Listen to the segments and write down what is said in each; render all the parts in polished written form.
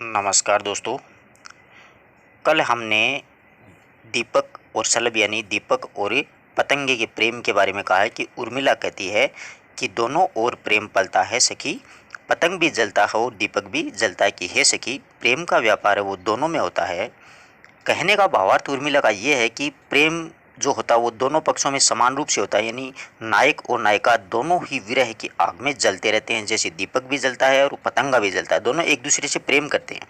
नमस्कार दोस्तों। कल हमने दीपक और शलभ यानी दीपक और पतंगे के प्रेम के बारे में कहा है कि उर्मिला कहती है कि दोनों ओर प्रेम पलता है सखी, पतंग भी जलता है और दीपक भी जलता है कि हे सखी, प्रेम का व्यापार है वो दोनों में होता है। कहने का भावार्थ उर्मिला का ये है कि प्रेम जो होता है वो दोनों पक्षों में समान रूप से होता है, यानी नायक और नायिका दोनों ही विरह की आग में जलते रहते हैं। जैसे दीपक भी जलता है और पतंगा भी जलता है, दोनों एक दूसरे से प्रेम करते हैं।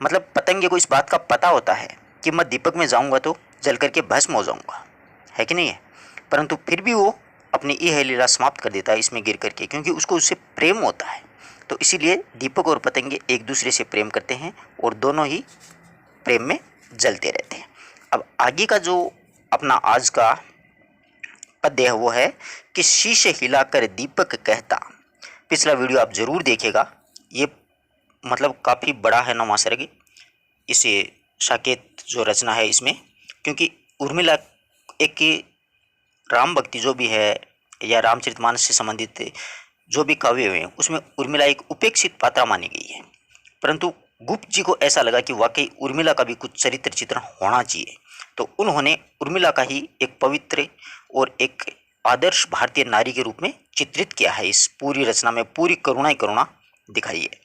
मतलब पतंगे को इस बात का पता होता है कि मैं दीपक में जाऊंगा तो जल करके भस्म हो जाऊंगा, है कि नहीं है। परंतु फिर भी वो अपनी यह लीला समाप्त कर देता है इसमें गिर करके, क्योंकि उसको उससे प्रेम होता है। तो इसीलिए दीपक और पतंगे एक दूसरे से प्रेम करते हैं और दोनों ही प्रेम में जलते रहते हैं। अब आगे का जो अपना आज का पद्य है वो है कि शीशे हिलाकर दीपक कहता। पिछला वीडियो आप जरूर देखिएगा, ये मतलब काफ़ी बड़ा है नौमासर्ग इसे साकेत जो रचना है इसमें, क्योंकि उर्मिला एक राम भक्ति जो भी है या रामचरितमानस से संबंधित जो भी काव्य हुए हैं उसमें उर्मिला एक उपेक्षित पात्रा मानी गई है। परंतु गुप्त जी को ऐसा लगा कि वाकई उर्मिला का भी कुछ चरित्र चित्रण होना चाहिए, तो उन्होंने उर्मिला का ही एक पवित्र और एक आदर्श भारतीय नारी के रूप में चित्रित किया है। इस पूरी रचना में पूरी करुणा ही करुणा दिखाई है।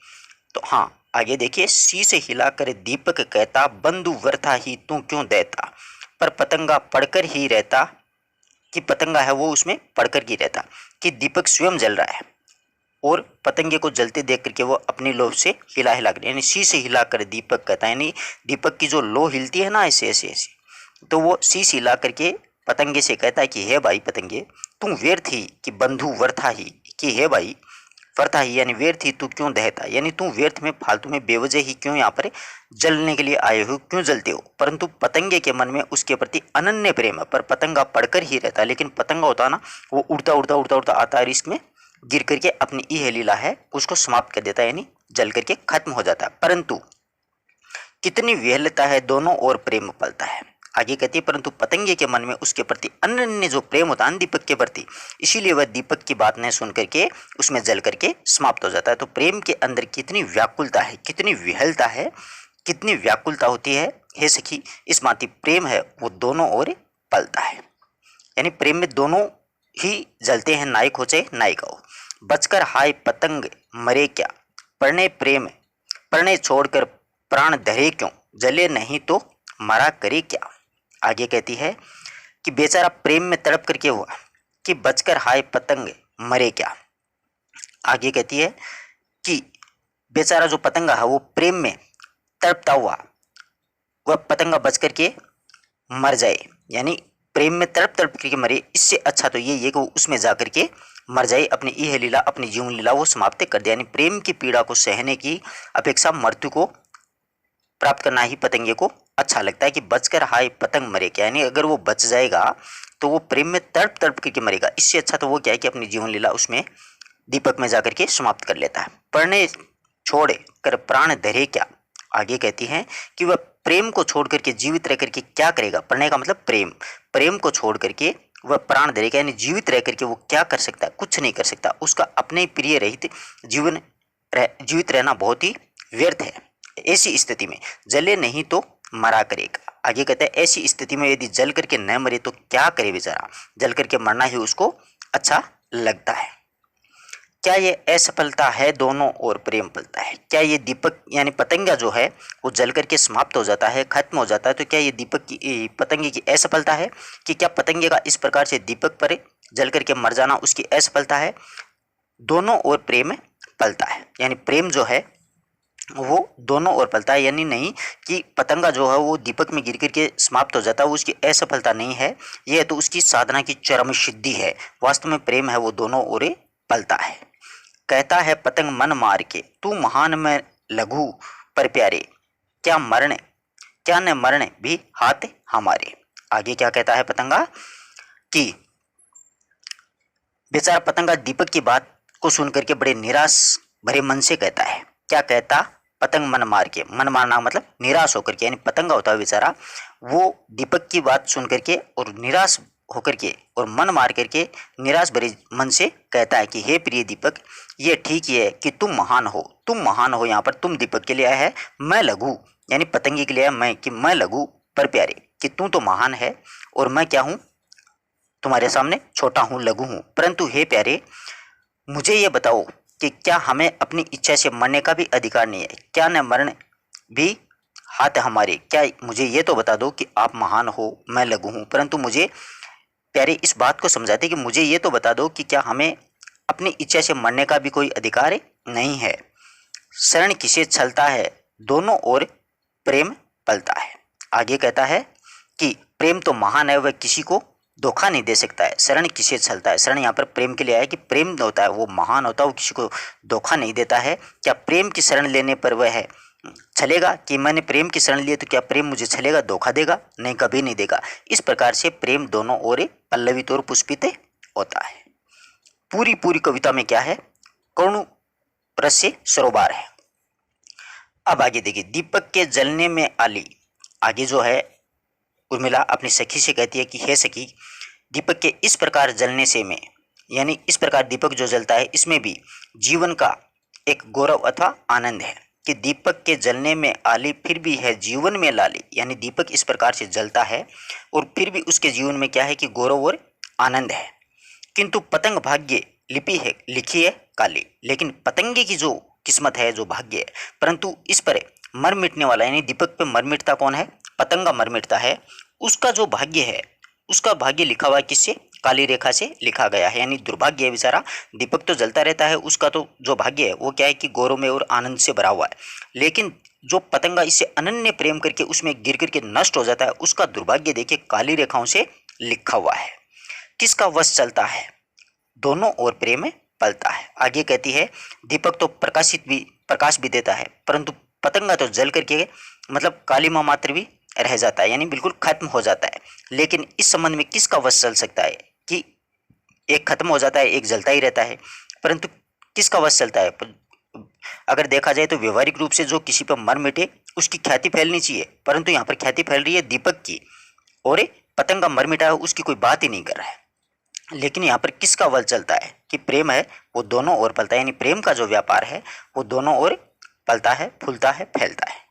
तो हाँ, आगे देखिए। शीशे हिलाकर दीपक कहता, बंधु व्यर्था ही तू क्यों देता, पर पतंगा पढ़कर ही रहता, कि पतंगा है वो उसमें पढ़कर ही रहता, कि दीपक स्वयं जल रहा है और पतंगे को जलते देख करके वो अपनी लौ से हिला हिला कर, यानी शीशे हिलाकर दीपक कहता है, यानी दीपक की जो लौ हिलती है ना ऐसे ऐसे ऐसे, तो वो शीश हिला करके पतंगे से कहता है कि हे भाई पतंगे, तू व्यर्थ ही, कि बंधु व्यर्था ही, कि हे भाई व्यर्था ही यानी व्यर्थ ही तू क्यों दहता, यानी तू व्यर्थ में फालतू में बेवजह ही क्यों यहाँ पर जलने के लिए आए हो, क्यों जलते हो। परंतु पतंगे के मन में उसके प्रति अनन्य प्रेम है, पर पतंगा पढ़कर ही रहता है। लेकिन पतंगा होता है ना, वो उड़ता उड़ता उड़ता उड़ता आता है, इसमें गिर करके अपनी यह लीला है उसको समाप्त कर देता है, यानी जल करके खत्म हो जाता है। परंतु कितनी विहलता है, दोनों ओर प्रेम पलता है। आगे कहती है, परंतु पतंगे के मन में उसके प्रति अनन्य जो प्रेम होता है दीपक के प्रति, इसीलिए वह दीपक की बात नहीं सुन करके उसमें जल करके समाप्त हो जाता है। तो प्रेम के अंदर कितनी व्याकुलता है, कितनी विहलता है, कितनी व्याकुलता होती है हे सखी, इस माती प्रेम है वो दोनों ओर पलता है। यानी प्रेम में दोनों ही जलते हैं, नायक हो चाहे नायिका हो। बचकर हाय पतंग मरे क्या, पढ़ने प्रेम पढ़ने छोड़कर प्राण धरे क्यों, जले नहीं तो मरा करे क्या। आगे कहती है कि बेचारा प्रेम में तड़प करके हुआ कि बचकर हाय पतंग मरे क्या। आगे कहती है कि बेचारा जो पतंगा है वो प्रेम में तड़पता हुआ वह पतंगा बच करके मर जाए, यानी प्रेम में तड़प तड़प करके मरे, इससे अच्छा तो ये कि वो उसमें जा करके मर जाए, अपनी यह लीला अपनी जीवन लीला वो समाप्त कर दे। यानी प्रेम की पीड़ा को सहने की अपेक्षा मृत्यु को प्राप्त करना ही पतंगे को अच्छा लगता है। कि बचकर हाय पतंग मरे क्या, यानी अगर वो बच जाएगा तो वो प्रेम में तड़प तड़प करके मरेगा, इससे अच्छा तो वो क्या है कि अपनी जीवन लीला उसमें दीपक में जाकर के समाप्त कर लेता है। पढ़ने छोड़ कर प्राण धरे क्या। आगे कहती हैं कि वह प्रेम को छोड़ करके जीवित रह करके क्या करेगा। पढ़ने का मतलब प्रेम, प्रेम को छोड़ करके वह प्राण धरेगा, यानी जीवित रह करके वो क्या कर सकता है, कुछ नहीं कर सकता। उसका अपने प्रिय रहित जीवित रहना बहुत ही व्यर्थ है। ऐसी स्थिति में जले नहीं तो मरा करेगा। आगे कहते हैं ऐसी स्थिति में यदि जल करके न मरे तो क्या करे बेचारा, जल करके मरना ही उसको अच्छा लगता है। क्या ये असफलता है, दोनों ओर प्रेम पलता है। क्या ये दीपक यानी पतंगा जो है वो जल करके समाप्त हो जाता है, खत्म हो जाता है, तो क्या ये दीपक की पतंगे की असफलता है, कि क्या पतंगे का इस प्रकार से दीपक पर जल करके मर जाना उसकी असफलता है। दोनों ओर प्रेम पलता है, यानी प्रेम जो है वो दोनों ओर पलता है, यानी नहीं कि पतंगा जो है वो दीपक में गिर करके समाप्त हो जाता है, वो उसकी असफलता नहीं है, यह तो उसकी साधना की चरम सिद्धि है। वास्तव में प्रेम है वो दोनों ओर पलता है। कहता है पतंग मन मार के, तू महान में लघु पर प्यारे, क्या न मरने भी हाथ हमारे। आगे क्या कहता है पतंगा कि बेचारा पतंगा दीपक की बात को सुन करके बड़े निराश भरे मन से कहता है। क्या कहता, पतंग मन मार के, मन मारना मतलब निराश होकर के, यानी पतंगा होता है बेचारा वो दीपक की बात सुन करके और निराश होकर के और मन मार करके निराश भरे मन से कहता है कि हे प्रिय दीपक, ये ठीक ही है कि तुम महान हो, तुम महान हो, यहाँ पर तुम दीपक के लिए आया है, मैं लघु यानी पतंगे के लिए मैं, कि मैं लघु पर प्यारे, कि तू तो महान है और मैं क्या हूँ, तुम्हारे सामने छोटा हूँ, लघु हूँ। परंतु हे प्यारे, मुझे ये बताओ कि क्या हमें अपनी इच्छा से मरने का भी अधिकार नहीं है? क्या न मरण भी हाथ है हमारे? क्या मुझे ये तो बता दो कि आप महान हो, मैं लघु हूँ, परंतु मुझे प्यारे इस बात को समझाते कि मुझे ये तो बता दो कि क्या हमें अपनी इच्छा से मरने का भी कोई अधिकार नहीं है? शरण किसे छलता है, दोनों ओर प्रेम पलता है। आगे कहता है कि प्रेम तो महान है, वह किसी को धोखा नहीं दे सकता है। शरण किसे छलता है, शरण यहाँ पर प्रेम के लिए आया कि प्रेम होता है वो महान होता है, वो किसी को धोखा नहीं देता है। क्या प्रेम की शरण लेने पर वह है छलेगा, कि मैंने प्रेम की शरण ली तो क्या प्रेम मुझे छलेगा, धोखा देगा? नहीं, कभी नहीं देगा। इस प्रकार से प्रेम दोनों ओर पल्लवित और पुष्पित होता है। पूरी पूरी कविता में क्या है, करुण रस से सरोबार है। अब आगे देखिए, दीपक के जलने में आली। आगे जो है उर्मिला अपनी सखी से कहती है कि हे सखी, दीपक के इस प्रकार जलने से में, यानी इस प्रकार दीपक जो जलता है इसमें भी जीवन का एक गौरव अथवा आनंद है, कि दीपक के जलने में आली फिर भी है जीवन में लाली। यानी दीपक इस प्रकार से जलता है और फिर भी उसके जीवन में क्या है कि गौरव और आनंद है। किंतु पतंग भाग्य लिखी है काली, लेकिन पतंगे की जो किस्मत है, जो भाग्य है, परंतु इस पर मर मिटने वाला, यानी दीपक पे मर मिटता कौन है, पतंगा मर मिटता है, उसका जो भाग्य है, उसका भाग्य लिखा हुआ है किससे, काली रेखा से लिखा गया है। यानी दुर्भाग्य है बेचारा, दीपक तो जलता रहता है, उसका तो जो भाग्य है वो क्या है कि गौरव में और आनंद से भरा हुआ है, लेकिन जो पतंगा इससे अनन्य प्रेम करके उसमें गिर करके नष्ट हो जाता है, उसका दुर्भाग्य देखिए काली रेखाओं से लिखा हुआ है। किसका वश चलता है, दोनों ओर प्रेम पलता है। आगे कहती है, दीपक तो प्रकाश भी देता है, परंतु पतंगा तो जल करके मतलब कालिमा मात्र भी रह जाता है, यानी बिल्कुल खत्म हो जाता है। लेकिन इस संबंध में किसका वश चल सकता है कि एक खत्म हो जाता है, एक जलता ही रहता है, परंतु किसका वश चलता है? अगर देखा जाए तो व्यवहारिक रूप से जो किसी पर मर मिटे उसकी ख्याति फैलनी चाहिए, परंतु यहाँ पर ख्याति फैल रही है दीपक की, और पतंगा मर मिटा है उसकी कोई बात ही नहीं कर रहा है। लेकिन यहाँ पर किसका बल चलता है कि प्रेम है वो दोनों ओर पलता है, यानी प्रेम का जो व्यापार है वो दोनों ओर पलता है, फूलता है, फैलता है।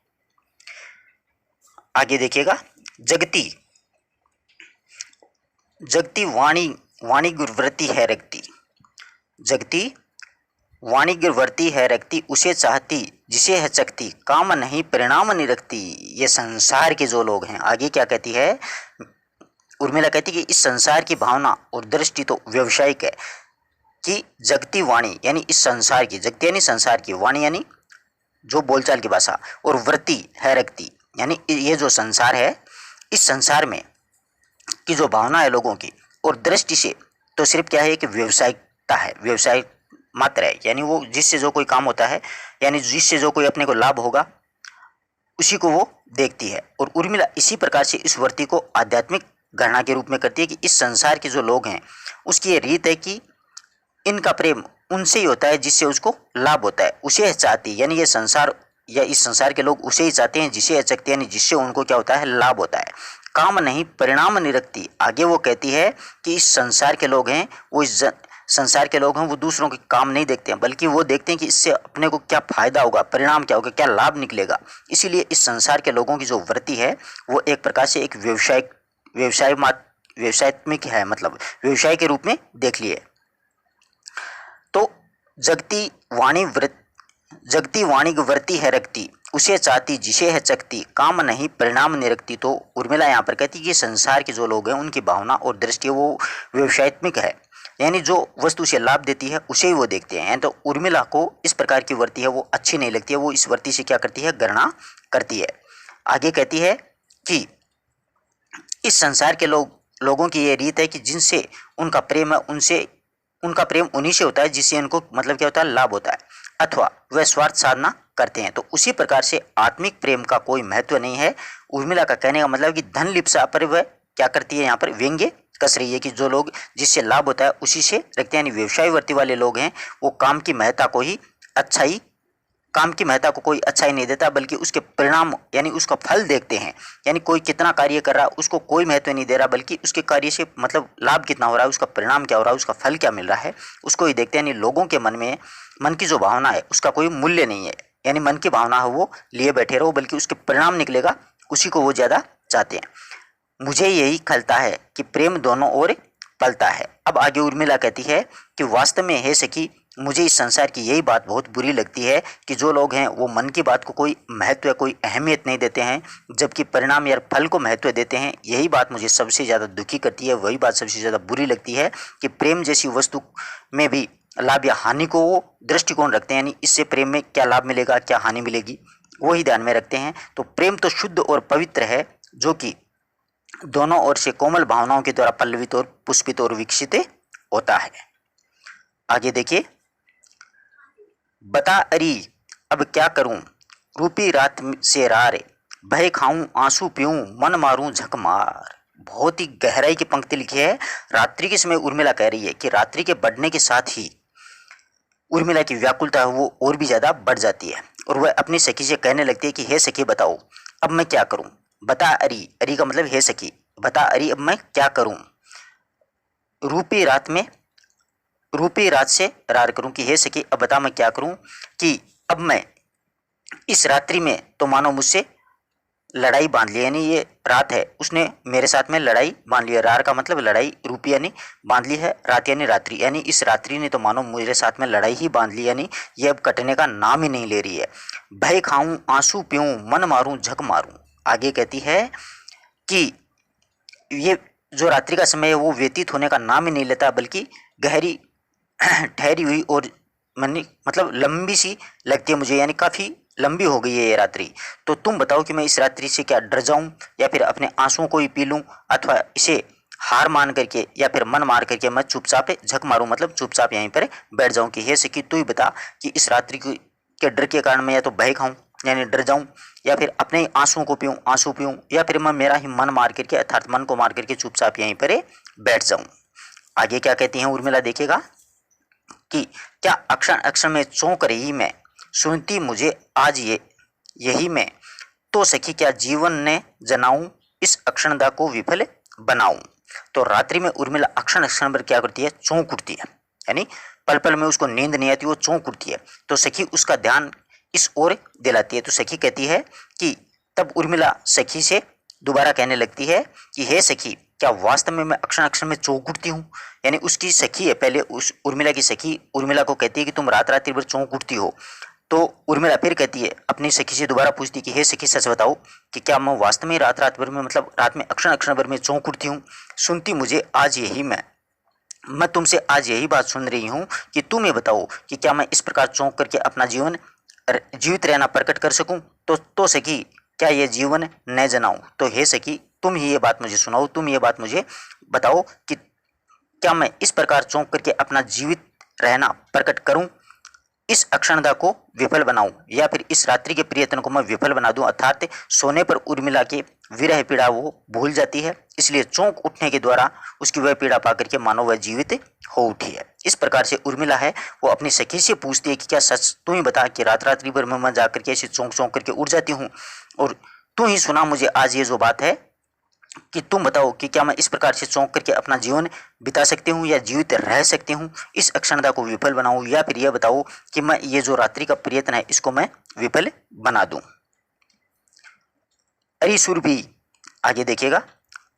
आगे देखिएगा, जगती जगती वाणी गुरवृत्ति है रखती, जगती वाणी गुरवृत्ति है रखती, उसे चाहती जिसे है चखती, काम नहीं परिणाम नहीं रखती। ये संसार के जो लोग हैं, आगे क्या कहती है उर्मिला, कहती है कि इस संसार की भावना और दृष्टि तो व्यवसायिक है, कि जगती वाणी यानी इस संसार की, जगती यानी संसार की, वाणी यानी जो बोलचाल की भाषा, और वृत्ति है रखती, यानी ये जो संसार है, इस संसार में की जो भावना है लोगों की, और दृष्टि से तो सिर्फ क्या है कि व्यवसायिकता है, व्यवसाय मात्र है, यानी वो जिससे जो कोई काम होता है, यानी जिससे जो कोई अपने को लाभ होगा उसी को वो देखती है। और उर्मिला इसी प्रकार से इस वृत्ति को आध्यात्मिक गणना के रूप में करती है कि इस संसार के जो लोग हैं उसकी ये रीत है कि इनका प्रेम उनसे ही होता है जिससे उसको लाभ होता है, उसे चाहती, यानी ये संसार या इस संसार के लोग उसे ही चाहते हैं जिसे अचकते हैं, यानी जिससे उनको क्या होता है, लाभ होता है। काम नहीं परिणाम नहीं रखती। आगे वो कहती है कि इस संसार के लोग हैं, वो इस संसार के लोग हैं, वो दूसरों के काम नहीं देखते हैं, बल्कि वो देखते हैं कि इससे अपने को क्या फायदा होगा, परिणाम क्या होगा, क्या लाभ निकलेगा। इसीलिए इस संसार के लोगों की जो वृत्ति है वो एक प्रकार से एक व्यवसायत्मक है, मतलब व्यवसाय के रूप में देख लिए। तो जगती वाणी वृत्ति है रखती, उसे चाहती जिसे है चखती, काम नहीं परिणाम नहीं रखती। तो उर्मिला यहाँ पर कहती कि संसार के जो लोग हैं उनकी भावना और दृष्टि वो व्यवसायत्मक है, यानी जो वस्तु से लाभ देती है उसे ही वो देखते हैं। तो उर्मिला को इस प्रकार की वृत्ति है वो अच्छी नहीं लगती है, वो इस वृत्ति से क्या करती है, गणना करती है। आगे कहती है कि इस संसार के लोगों की ये रीत है कि जिनसे उनका प्रेम है, उनका प्रेम उन्हीं से होता है जिससे उनको मतलब क्या होता है, लाभ होता है, अथवा वह स्वार्थ साधना करते हैं। तो उसी प्रकार से आत्मिक प्रेम का कोई महत्व नहीं है। उर्मिला का कहने का मतलब कि धन लिप्सा पर वह क्या करती है, यहाँ पर व्यंग्य कस रही है कि जो लोग जिससे लाभ होता है उसी से रखते हैं, यानी व्यवसाय वृत्ति वाले लोग हैं वो काम की महत्ता को ही अच्छा ही काम की महत्ता को कोई अच्छा ही नहीं देता, बल्कि उसके परिणाम यानी उसका फल देखते हैं। यानी कोई कितना कार्य कर रहा है उसको कोई महत्व नहीं दे रहा, बल्कि उसके कार्य से मतलब लाभ कितना हो रहा है, उसका परिणाम क्या हो रहा है, उसका फल क्या मिल रहा है, उसको ही देखते हैं। यानी लोगों के मन में, मन की जो भावना है उसका कोई मूल्य नहीं है। यानी मन की भावना है वो लिए बैठे रहो, बल्कि उसके परिणाम निकलेगा उसी को वो ज़्यादा चाहते हैं। मुझे यही खलता है कि प्रेम दोनों ओर पलता है। अब आगे उर्मिला कहती है कि वास्तव में हे सखी, मुझे इस संसार की यही बात बहुत बुरी लगती है कि जो लोग हैं वो मन की बात को कोई महत्व या कोई अहमियत नहीं देते हैं, जबकि परिणाम या फल को महत्व देते हैं। यही बात मुझे सबसे ज़्यादा दुखी करती है, वही बात सबसे ज़्यादा बुरी लगती है कि प्रेम जैसी वस्तु में भी लाभ या हानि को वो दृष्टिकोण रखते हैं। यानी इससे प्रेम में क्या लाभ मिलेगा, क्या हानि मिलेगी, वो ही ध्यान में रखते हैं। तो प्रेम तो शुद्ध और पवित्र है, जो कि दोनों ओर से कोमल भावनाओं के द्वारा पल्लवित और पुष्पित और विकसित होता है। आगे देखिए, बता अरी अब क्या करूं, रूपी रात से रार, भय खाऊं आंसू पीऊं मन मारूं झक मार। बहुत ही गहराई की पंक्ति लिखी है। रात्रि के समय उर्मिला कह रही है कि रात्रि के बढ़ने के साथ ही उर्मिला की व्याकुलता है वो और भी ज्यादा बढ़ जाती है, और वह अपनी सखी से कहने लगती है कि हे सखी बताओ अब मैं क्या करूं। बता अरी, अरी का मतलब हे सखी, बता अरी अब मैं क्या करूं। रूपी रात में, रूपी रात से रार करूं कि हे सखी अब बता मैं क्या करूं, कि अब मैं इस रात्रि में तो मानो मुझसे लड़ाई बांध ली। यानी ये रात है उसने मेरे साथ में लड़ाई बांध ली है। रार का मतलब लड़ाई, रूपी यानी बांध ली है, रात यानी रात्रि, यानी इस रात्रि ने तो मानो मेरे साथ में लड़ाई ही बांध ली। यानी ये अब कटने का नाम ही नहीं ले रही है। भय खाऊं आंसू पीऊं मन मारूं झक मारूं। आगे कहती है कि ये जो रात्रि का समय है वो व्यतीत होने का नाम ही नहीं लेता, बल्कि गहरी ठहरी हुई और मतलब लंबी सी लगती है मुझे, यानी काफ़ी लंबी हो गई है ये रात्रि। तो तुम बताओ कि मैं इस रात्रि से क्या डर जाऊं, या फिर अपने आंसुओं को ही पी लूं, अथवा इसे हार मान करके या फिर मन मार करके मैं चुपचाप झक मारूं, मतलब चुपचाप यहीं पर बैठ जाऊं। कि हे सखी तू ही बता कि इस रात्रि के डर के कारण मैं या तो भय खाऊं यानी डर जाऊं, या फिर अपने आंसुओं को पीऊं, आंसू पीऊं, या फिर मैं मेरा ही मन मार करके अर्थात मन को मार करके चुपचाप यहीं पर बैठ जाऊं। आगे क्या कहती हैं उर्मिला देखिएगा कि क्या अक्षर अक्षर में चौंक रही मैं, सुनती मुझे आज यही मैं, तो सखी क्या जीवन ने जनाऊं, इस अक्षरदा को विफल बनाऊं। तो रात्रि में उर्मिला अक्षर अक्षर पर क्या करती है, चौंक उठती है। यानी पल पल में उसको नींद नहीं आती, वो चौंक उठती है। तो सखी उसका ध्यान इस ओर दिलाती है। तो सखी कहती है कि तब उर्मिला सखी से दोबारा कहने लगती है कि हे सखी क्या वास्तव में मैं अक्षर अक्षर में चौंक उठती हूँ। यानी उसकी सखी है, पहले उस उर्मिला की सखी उर्मिला को कहती है कि तुम रात रात्रि भर चौंक उठती हो। तो उर्मिला फिर कहती है अपनी सखी से दोबारा पूछती कि हे सखी सच बताओ कि क्या मैं वास्तव में रात रात भर में मतलब रात में अक्षर अक्षर भर में चौंक उठती हूँ। सुनती मुझे आज यही मैं तुमसे आज यही बात सुन रही हूँ कि तुम ये बताओ कि क्या मैं इस प्रकार चौंक करके अपना जीवन जीवित रहना प्रकट कर सकूं। तो सखी क्या ये जीवन न जनाऊं। तो हे सखी तुम ही ये बात मुझे सुनाओ, तुम ये बात मुझे बताओ कि क्या मैं इस प्रकार चौंक करके अपना जीवित रहना प्रकट करूं, इस अक्षरदा को विफल बनाऊं, या फिर इस रात्रि के प्रियतन को मैं विफल बना दूं। अर्थात सोने पर उर्मिला के विरह पीड़ा वो भूल जाती है, इसलिए चौंक उठने के द्वारा उसकी वह पीड़ा पाकर के मानो वह जीवित हो उठी है। इस प्रकार से उर्मिला है वो अपनी सखी से पूछती है कि क्या सच तू ही बता कि रात रात्रि भर में मैं जाकर के ऐसे चौंक चौंक करके उठ जाती हूँ, और तू ही सुना मुझे आज ये जो बात है कि तुम बताओ कि क्या मैं इस प्रकार से चौंक करके अपना जीवन बिता सकती हूँ या जीवित रह सकती हूँ, इस अक्षरदा को विफल बनाऊँ, या फिर यह बताओ कि मैं ये जो रात्रि का प्रयत्न है इसको मैं विफल बना दूं। अरी सुरभि, आगे देखिएगा,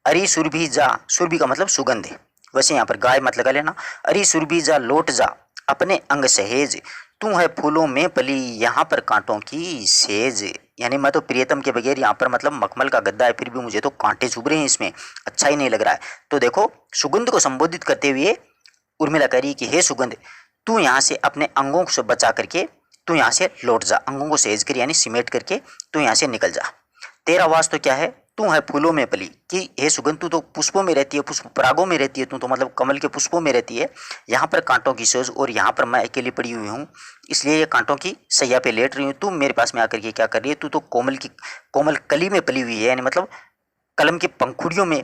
अरी सुरभि जा, सुरभि का मतलब सुगंध है, वैसे यहाँ पर गाय मत लगा लेना। अरी सुरभि जा लौट जा अपने अंग सहेज, तू है फूलों में पली यहाँ पर कांटों की सेज। यानी मैं तो प्रियतम के बगैर यहाँ पर मतलब मखमल का गद्दा है, फिर भी मुझे तो कांटे चुभ रहे हैं, इसमें अच्छा ही नहीं लग रहा है। तो देखो सुगंध को संबोधित करते हुए उर्मिला कह रही कि हे सुगंध तू यहाँ से अपने अंगों से बचा करके तू यहाँ से लौट जा, अंगों को सहेज कर यानी सिमेट करके तू यहाँ से निकल जा। तेरा वास तो क्या है, तू है फूलों में पली, कि हे सुगंध तू तो पुष्पों में रहती है, पुष्प परागों में रहती है, तू तो मतलब कमल के पुष्पों में रहती है। यहाँ पर कांटों की सोज और यहाँ पर मैं अकेली पड़ी हुई हूँ, इसलिए ये कांटों की सैया पे लेट रही हूँ। तू मेरे पास में आकर के क्या कर रही है, तू तो कोमल कली में पली हुई है, यानी मतलब कलम की पंखुड़ियों में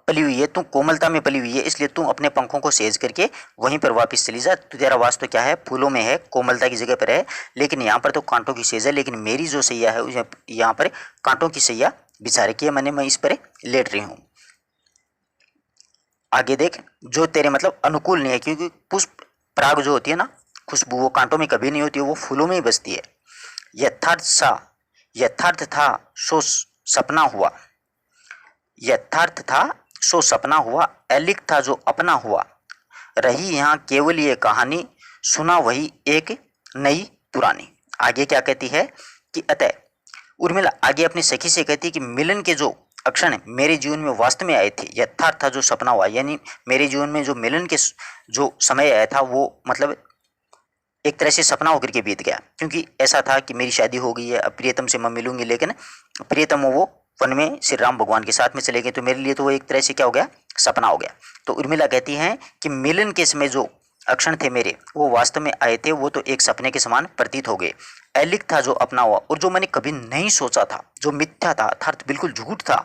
पली हुई है, तू कोमलता में पली हुई है, इसलिए तू अपने पंखों को सेज करके वहीं पर वापस चली जा। तो तेरा वास तो क्या है, फूलों में है, कोमलता की जगह पर है, लेकिन यहाँ पर तो कांटों की सेज है। लेकिन मेरी जो सैया है यहाँ पर कांटों की सैया बिछा रखी है मैंने, मैं इस पर लेट रही हूँ। आगे देख, जो तेरे मतलब अनुकूल नहीं है, क्योंकि पुष्प पराग जो होती है ना, खुशबू, वो कांटों में कभी नहीं होती है, वो फूलों में ही बसती है। यथार्थ था सो सपना हुआ, यथार्थ था सो सपना हुआ, अलिख था जो अपना हुआ, रही यहाँ केवल ये कहानी, सुना वही एक नई पुरानी। आगे क्या कहती है कि अतः उर्मिला आगे अपनी सखी से कहती है कि मिलन के जो अक्षण मेरे जीवन में वास्तव में आए थे, यथार्थ था जो सपना हुआ, यानी मेरे जीवन में जो मिलन के जो समय आया था वो मतलब एक तरह से सपना होकर के बीत गया। क्योंकि ऐसा था कि मेरी शादी हो गई है, अब प्रियतम से मैं मिलूंगी, लेकिन प्रियतम वो वन में श्री राम भगवान के साथ में चले गए, तो मेरे लिए तो वो एक तरह से क्या हो गया, सपना हो गया। तो उर्मिला कहती हैं कि मिलन के समय जो अक्षण थे मेरे, वो वास्तव में आए थे, वो तो एक सपने के समान प्रतीत हो गए। अलिख था जो अपना हुआ, और जो मैंने कभी नहीं सोचा था, जो मिथ्या था अर्थात बिल्कुल झूठ था,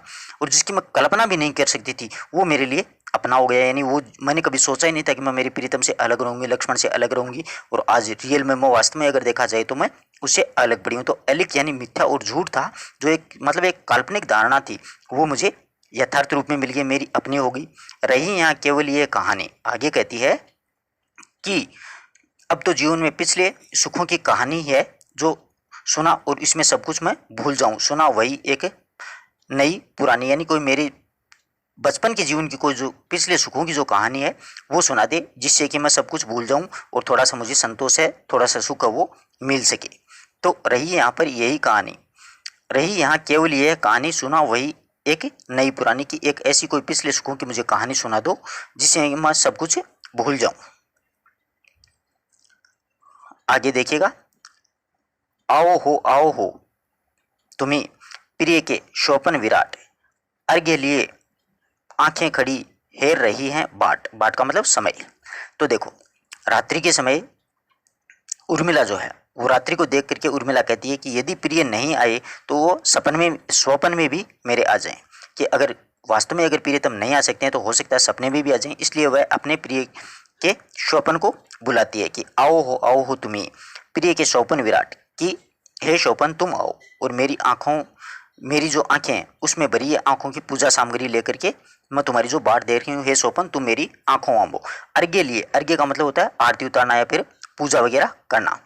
और जिसकी मैं कल्पना भी नहीं कर सकती थी, वो मेरे लिए अपना हो गया। यानी वो मैंने कभी सोचा ही नहीं था कि मैं मेरी प्रीतम से अलग रहूंगी, लक्ष्मण से अलग रहूंगी, और आज रियल में मैं वास्तव में अगर देखा जाए तो मैं उससे अलग पड़ी हूँ। तो अलिख यानी मिथ्या और झूठ था, जो एक मतलब एक काल्पनिक धारणा थी, वो मुझे यथार्थ रूप में मिल गई, मेरी अपनी हो गई। रही यहाँ केवल ये कहानी। आगे कहती है कि अब तो जीवन में पिछले सुखों की कहानी है जो सुना, और इसमें सब कुछ मैं भूल जाऊं, सुना वही एक नई पुरानी, यानी कोई मेरे बचपन के जीवन की कोई जो पिछले सुखों की जो कहानी है वो सुना दे, जिससे कि मैं सब कुछ भूल जाऊं और थोड़ा सा मुझे संतोष है, थोड़ा सा सुख है वो मिल सके। तो रही यहाँ पर यही कहानी, रही यहाँ केवल यह कहानी, सुना वही एक नई पुरानी, की एक ऐसी कोई पिछले सुखों की मुझे कहानी सुना दो जिससे मैं सब कुछ भूल जाऊं। आगे देखिएगा, आओ हो तुम्हें प्रिय के शोपन विराट, अर्घ्य लिए आंखें खड़ी हेर रही हैं बाट, बाट का मतलब समय। तो देखो, रात्रि के समय उर्मिला जो है वो रात्रि को देख करके उर्मिला कहती है कि यदि प्रिय नहीं आए तो वो सपन में, स्वपन में भी मेरे आ जाएं, कि अगर वास्तव में अगर प्रियतम नहीं आ सकते हैं तो हो सकता है सपने में भी आ जाएं। इसलिए वह अपने प्रिय के स्वपन को बुलाती है कि आओ हो तुम्हें प्रिय के स्वपन विराट, कि हे शोपन तुम आओ, और मेरी आँखों, मेरी जो आंखें हैं उसमें भरी है आंखों की पूजा सामग्री लेकर के मैं तुम्हारी जो बाट देख रही हूँ, हे शोपन तुम मेरी आंखों आंबो। अर्घ्य लिए, अर्घ्य का मतलब होता है आरती उतारना या फिर पूजा वगैरह करना।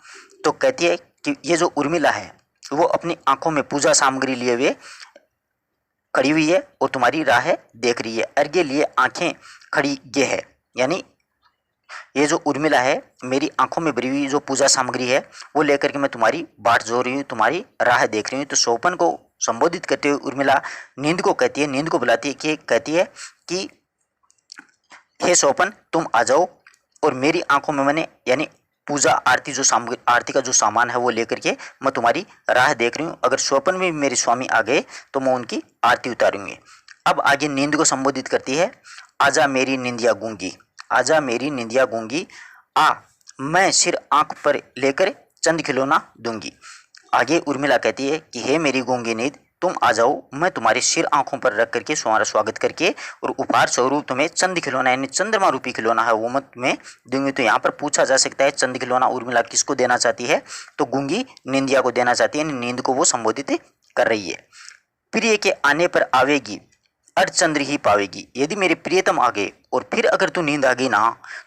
तो कहती है कि ये जो उर्मिला है वो अपनी आंखों में पूजा सामग्री लिए हुए खड़ी हुई है और तुम्हारी राह देख रही है। अर्घ्य लिए आंखें खड़ी ये है, यानी ये जो उर्मिला है मेरी आंखों में भरी हुई जो पूजा सामग्री है वो लेकर के मैं तुम्हारी बाट जो रही हूँ, तुम्हारी राह देख रही हूँ। तो शोपन को संबोधित करते हुए उर्मिला नींद को कहती है, नींद को बुलाती है, कि कहती है कि हे शोपन तुम आ जाओ, और मेरी आंखों में मैंने यानी पूजा आरती जो सामग्री, आरती का जो सामान है वो लेकर के मैं तुम्हारी राह देख रही हूँ। अगर स्वप्न में मेरे स्वामी आ गए तो मैं उनकी आरती उतारूंगी। अब आगे नींद को संबोधित करती है, आजा मेरी निंदिया गूंगी, आजा मेरी निंदिया गूंगी, आ मैं सिर आंख पर लेकर चंद खिलौना दूंगी। आगे उर्मिला कहती है कि हे मेरी गूंगी नींद तुम आ जाओ, मैं तुम्हारे सिर आंखों पर रख करके तुम्हारा स्वागत करके और उपहार स्वरूप तुम्हें चंद खिलौना यानी चंद्रमा रूपी खिलौना है वो मैं तुम्हें दूंगी। तो यहाँ पर पूछा जा सकता है चंद खिलौना उर्मिला किसको देना चाहती है, तो गूंगी निंदिया को देना चाहती है, नींद को वो संबोधित कर रही है। प्रिय के आने पर आवेगी अर्धचंद्र ही पावेगी, यदि मेरे प्रियतम आ गए और फिर अगर तू नींद आ गई ना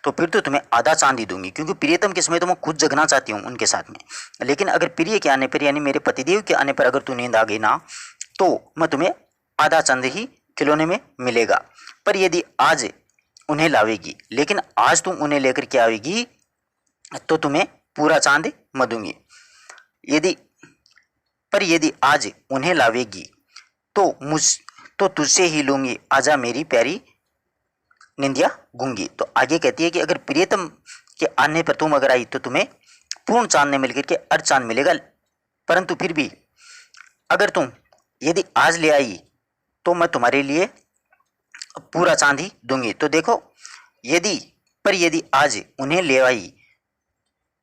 तो फिर तो तुम्हें आधा चांद ही दूंगी, क्योंकि प्रियतम के समय तो मैं खुद जगना चाहती हूँ उनके साथ में, लेकिन अगर प्रिय के आने पर यानी मेरे पतिदेव के आने पर अगर तू नींद आ गई ना तो मैं तुम्हें आधा चांद ही खिलौने में मिलेगा। पर यदि आज उन्हें लावेगी, लेकिन आज तुम उन्हें लेकर के आवेगी तो तुम्हें पूरा चांद मैं दूंगी। यदि आज उन्हें लावेगी तो तुझसे ही लूंगी, आजा मेरी प्यारी निंदिया गूंगी। तो आगे कहती है कि अगर प्रियतम के आने पर तुम अगर आई तो तुम्हें पूर्ण चांद ने मिलकर के अर्ध चांद मिलेगा, परंतु फिर भी अगर तुम यदि आज ले आई तो मैं तुम्हारे लिए पूरा चांद ही दूंगी। तो देखो, यदि आज उन्हें ले आई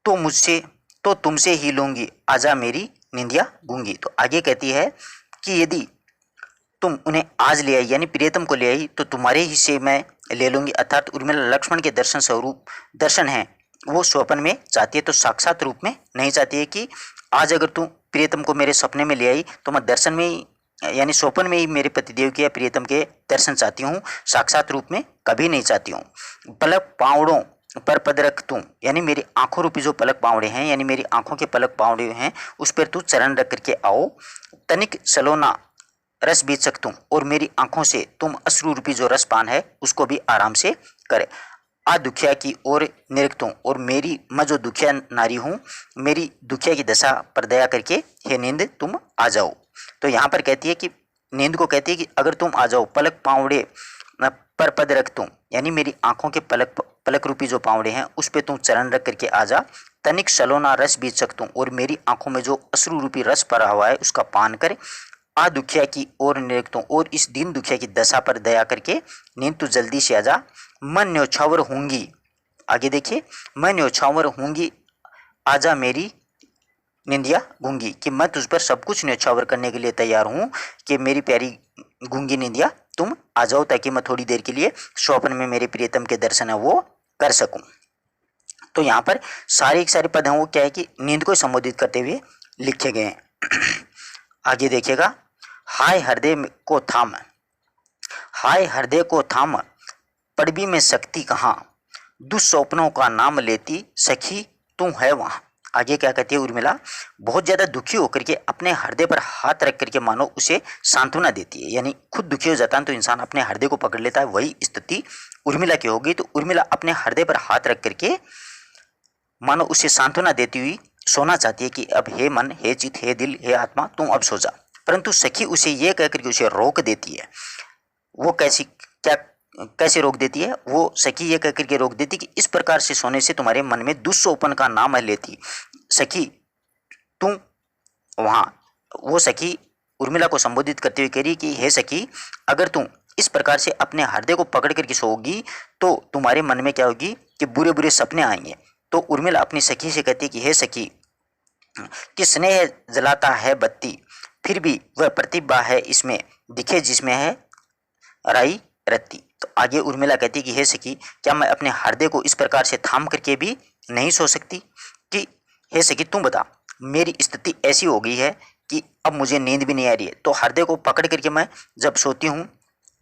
तो तुमसे ही लूंगी, आजा मेरी निंदिया गूंगी। तो आगे कहती है कि यदि तुम उन्हें आज ले आई यानी प्रियतम को ले आई तो तुम्हारे ही से मैं ले लूंगी। अर्थात उर्मिला लक्ष्मण के दर्शन स्वरूप दर्शन है वो स्वप्न में चाहती है, तो साक्षात रूप में नहीं चाहती है कि आज अगर तू प्रियतम को मेरे सपने में ले आई तो मैं दर्शन में ही यानी स्वप्न में ही मेरे पतिदेव के या प्रियतम के दर्शन चाहती हूँ, साक्षात रूप में कभी नहीं चाहती हूँ। पलक पावड़ों पर पद रख तू यानी मेरी आंखों रूपी जो पलक पावड़े हैं यानी मेरी आंखों के पलक पावड़े हैं उस पर तू चरण रख करके आओ। तनिक सलोना रस बीच सकतूं और मेरी आंखों से तुम अश्रु रूपी जो रसपान है उसको भी आराम से करे। आ दुखिया की ओर निरखतूं और मेरी मैं जो दुखिया नारी हूँ मेरी दुखिया की दशा पर दया करके हे नींद तुम आ जाओ। तो यहाँ पर कहती है कि नींद को कहती है कि अगर तुम आ जाओ पलक पावड़े पर पद रखतूं यानी मेरी आंखों के पलक रूपी जो पावड़े हैं उस पे तुम चरण रख करके आ जा। तनिक सलोना रस बीच सकतूं और मेरी आंखों में जो अश्रु रूपी रस भरा हुआ है उसका पान कर। आ दुखिया की ओर निरखतूं और इस दीन दुखिया की दशा पर दया करके नींद तू जल्दी से आ जा। मैं न्योछावर होंगी, आगे देखिए, मैं न्योछावर होंगी आजा मेरी निंदिया गूंगी, कि मैं तुझ पर सब कुछ न्योछावर करने के लिए तैयार हूँ कि मेरी प्यारी गूंगी निंदिया तुम आ जाओ ताकि मैं थोड़ी देर के लिए स्वप्न में मेरे प्रियतम के दर्शन है वो कर सकूं। तो यहाँ पर सारे पद हैं वो क्या है कि नींद को संबोधित करते हुए लिखे गए हैं। आगे देखिएगा, हाय हृदय को थाम, हाय हृदय को थाम पड़बी में शक्ति कहाँ, दुस्वप्नों का नाम लेती सखी तू है वहाँ। आगे क्या कहती है उर्मिला, बहुत ज़्यादा दुखी होकर के अपने हृदय पर हाथ रख करके मानो उसे सांत्वना देती है, यानी खुद दुखी हो जाता है तो इंसान अपने हृदय को पकड़ लेता है, वही स्थिति उर्मिला की होगी। तो उर्मिला अपने हृदय पर हाथ रख करके मानो उसे सांत्वना देती हुई सोना चाहती है कि अब हे मन, हे चित, हे दिल, हे आत्मा तुम अब सो जा, परंतु सखी उसे ये कहकर के उसे रोक देती है। वो कैसे रोक देती है, वो सखी ये कहकर के रोक देती कि इस प्रकार से सोने से तुम्हारे मन में दुस्सोपन का नाम लेती सखी तू वहाँ। वो सखी उर्मिला को संबोधित करते हुए कह रही कि हे सखी, अगर तुम इस प्रकार से अपने हृदय को पकड़ करके सोओगी तो तुम्हारे मन में क्या होगी कि बुरे बुरे सपने आएंगे। तो उर्मिला अपनी सखी से कहती कि हे सखी, कि स्नेह जलाता है बत्ती फिर भी वह प्रतिभा है इसमें दिखे जिसमें है राई रत्ती। तो आगे उर्मिला कहती कि हे सखी, क्या मैं अपने हृदय को इस प्रकार से थाम करके भी नहीं सो सकती, कि हे सखी तुम बता, मेरी स्थिति ऐसी हो गई है कि अब मुझे नींद भी नहीं आ रही है। तो हृदय को पकड़ करके मैं जब सोती हूँ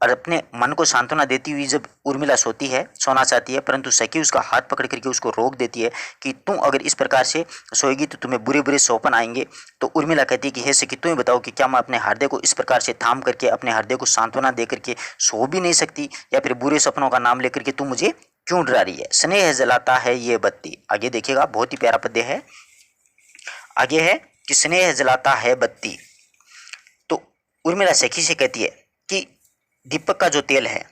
और अपने मन को सांत्वना देती हुई जब उर्मिला सोती है, सोना चाहती है, परंतु सखी उसका हाथ पकड़ करके उसको रोक देती है कि तुम अगर इस प्रकार से सोएगी तो तुम्हें बुरे बुरे सौपन आएंगे। तो उर्मिला कहती है कि हे सखी, तुम बताओ कि क्या मैं अपने हृदय को इस प्रकार से थाम करके अपने हृदय को सांत्वना दे करके सो भी नहीं सकती, या फिर बुरे सपनों का नाम लेकर के तुम मुझे क्यों डरा रही है। स्नेह जलाता है ये बत्ती, आगे देखिएगा बहुत ही प्यारा पद्य है। आगे है कि स्नेह जलाता है बत्ती। तो उर्मिला सखी से कहती है कि दीपक का जो तेल है,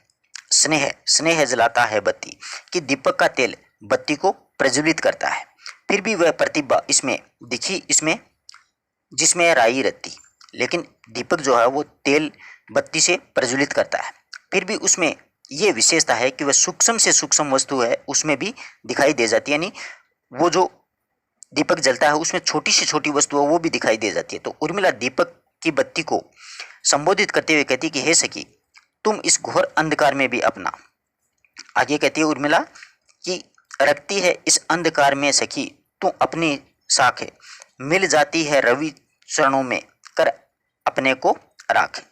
स्नेह जलाता है बत्ती, कि दीपक का तेल बत्ती को प्रज्वलित करता है, फिर भी वह प्रतिभा इसमें दिखी इसमें जिसमें है राई रत्ती। लेकिन दीपक जो है वो तेल बत्ती से प्रज्वलित करता है, फिर भी उसमें ये विशेषता है कि वह सूक्ष्म से सूक्ष्म वस्तु है उसमें भी दिखाई दे जाती है, यानी वो जो दीपक जलता है उसमें छोटी से छोटी वस्तु है वो भी दिखाई दे जाती है। तो उर्मिला दीपक की बत्ती को संबोधित करते हुए कहती कि हे सखी, तुम इस घोर अंधकार में भी अपना। आगे कहती है उर्मिला कि रखती है इस अंधकार में सखी तू अपनी साख, मिल जाती है रवि चरणों में कर अपने को राख।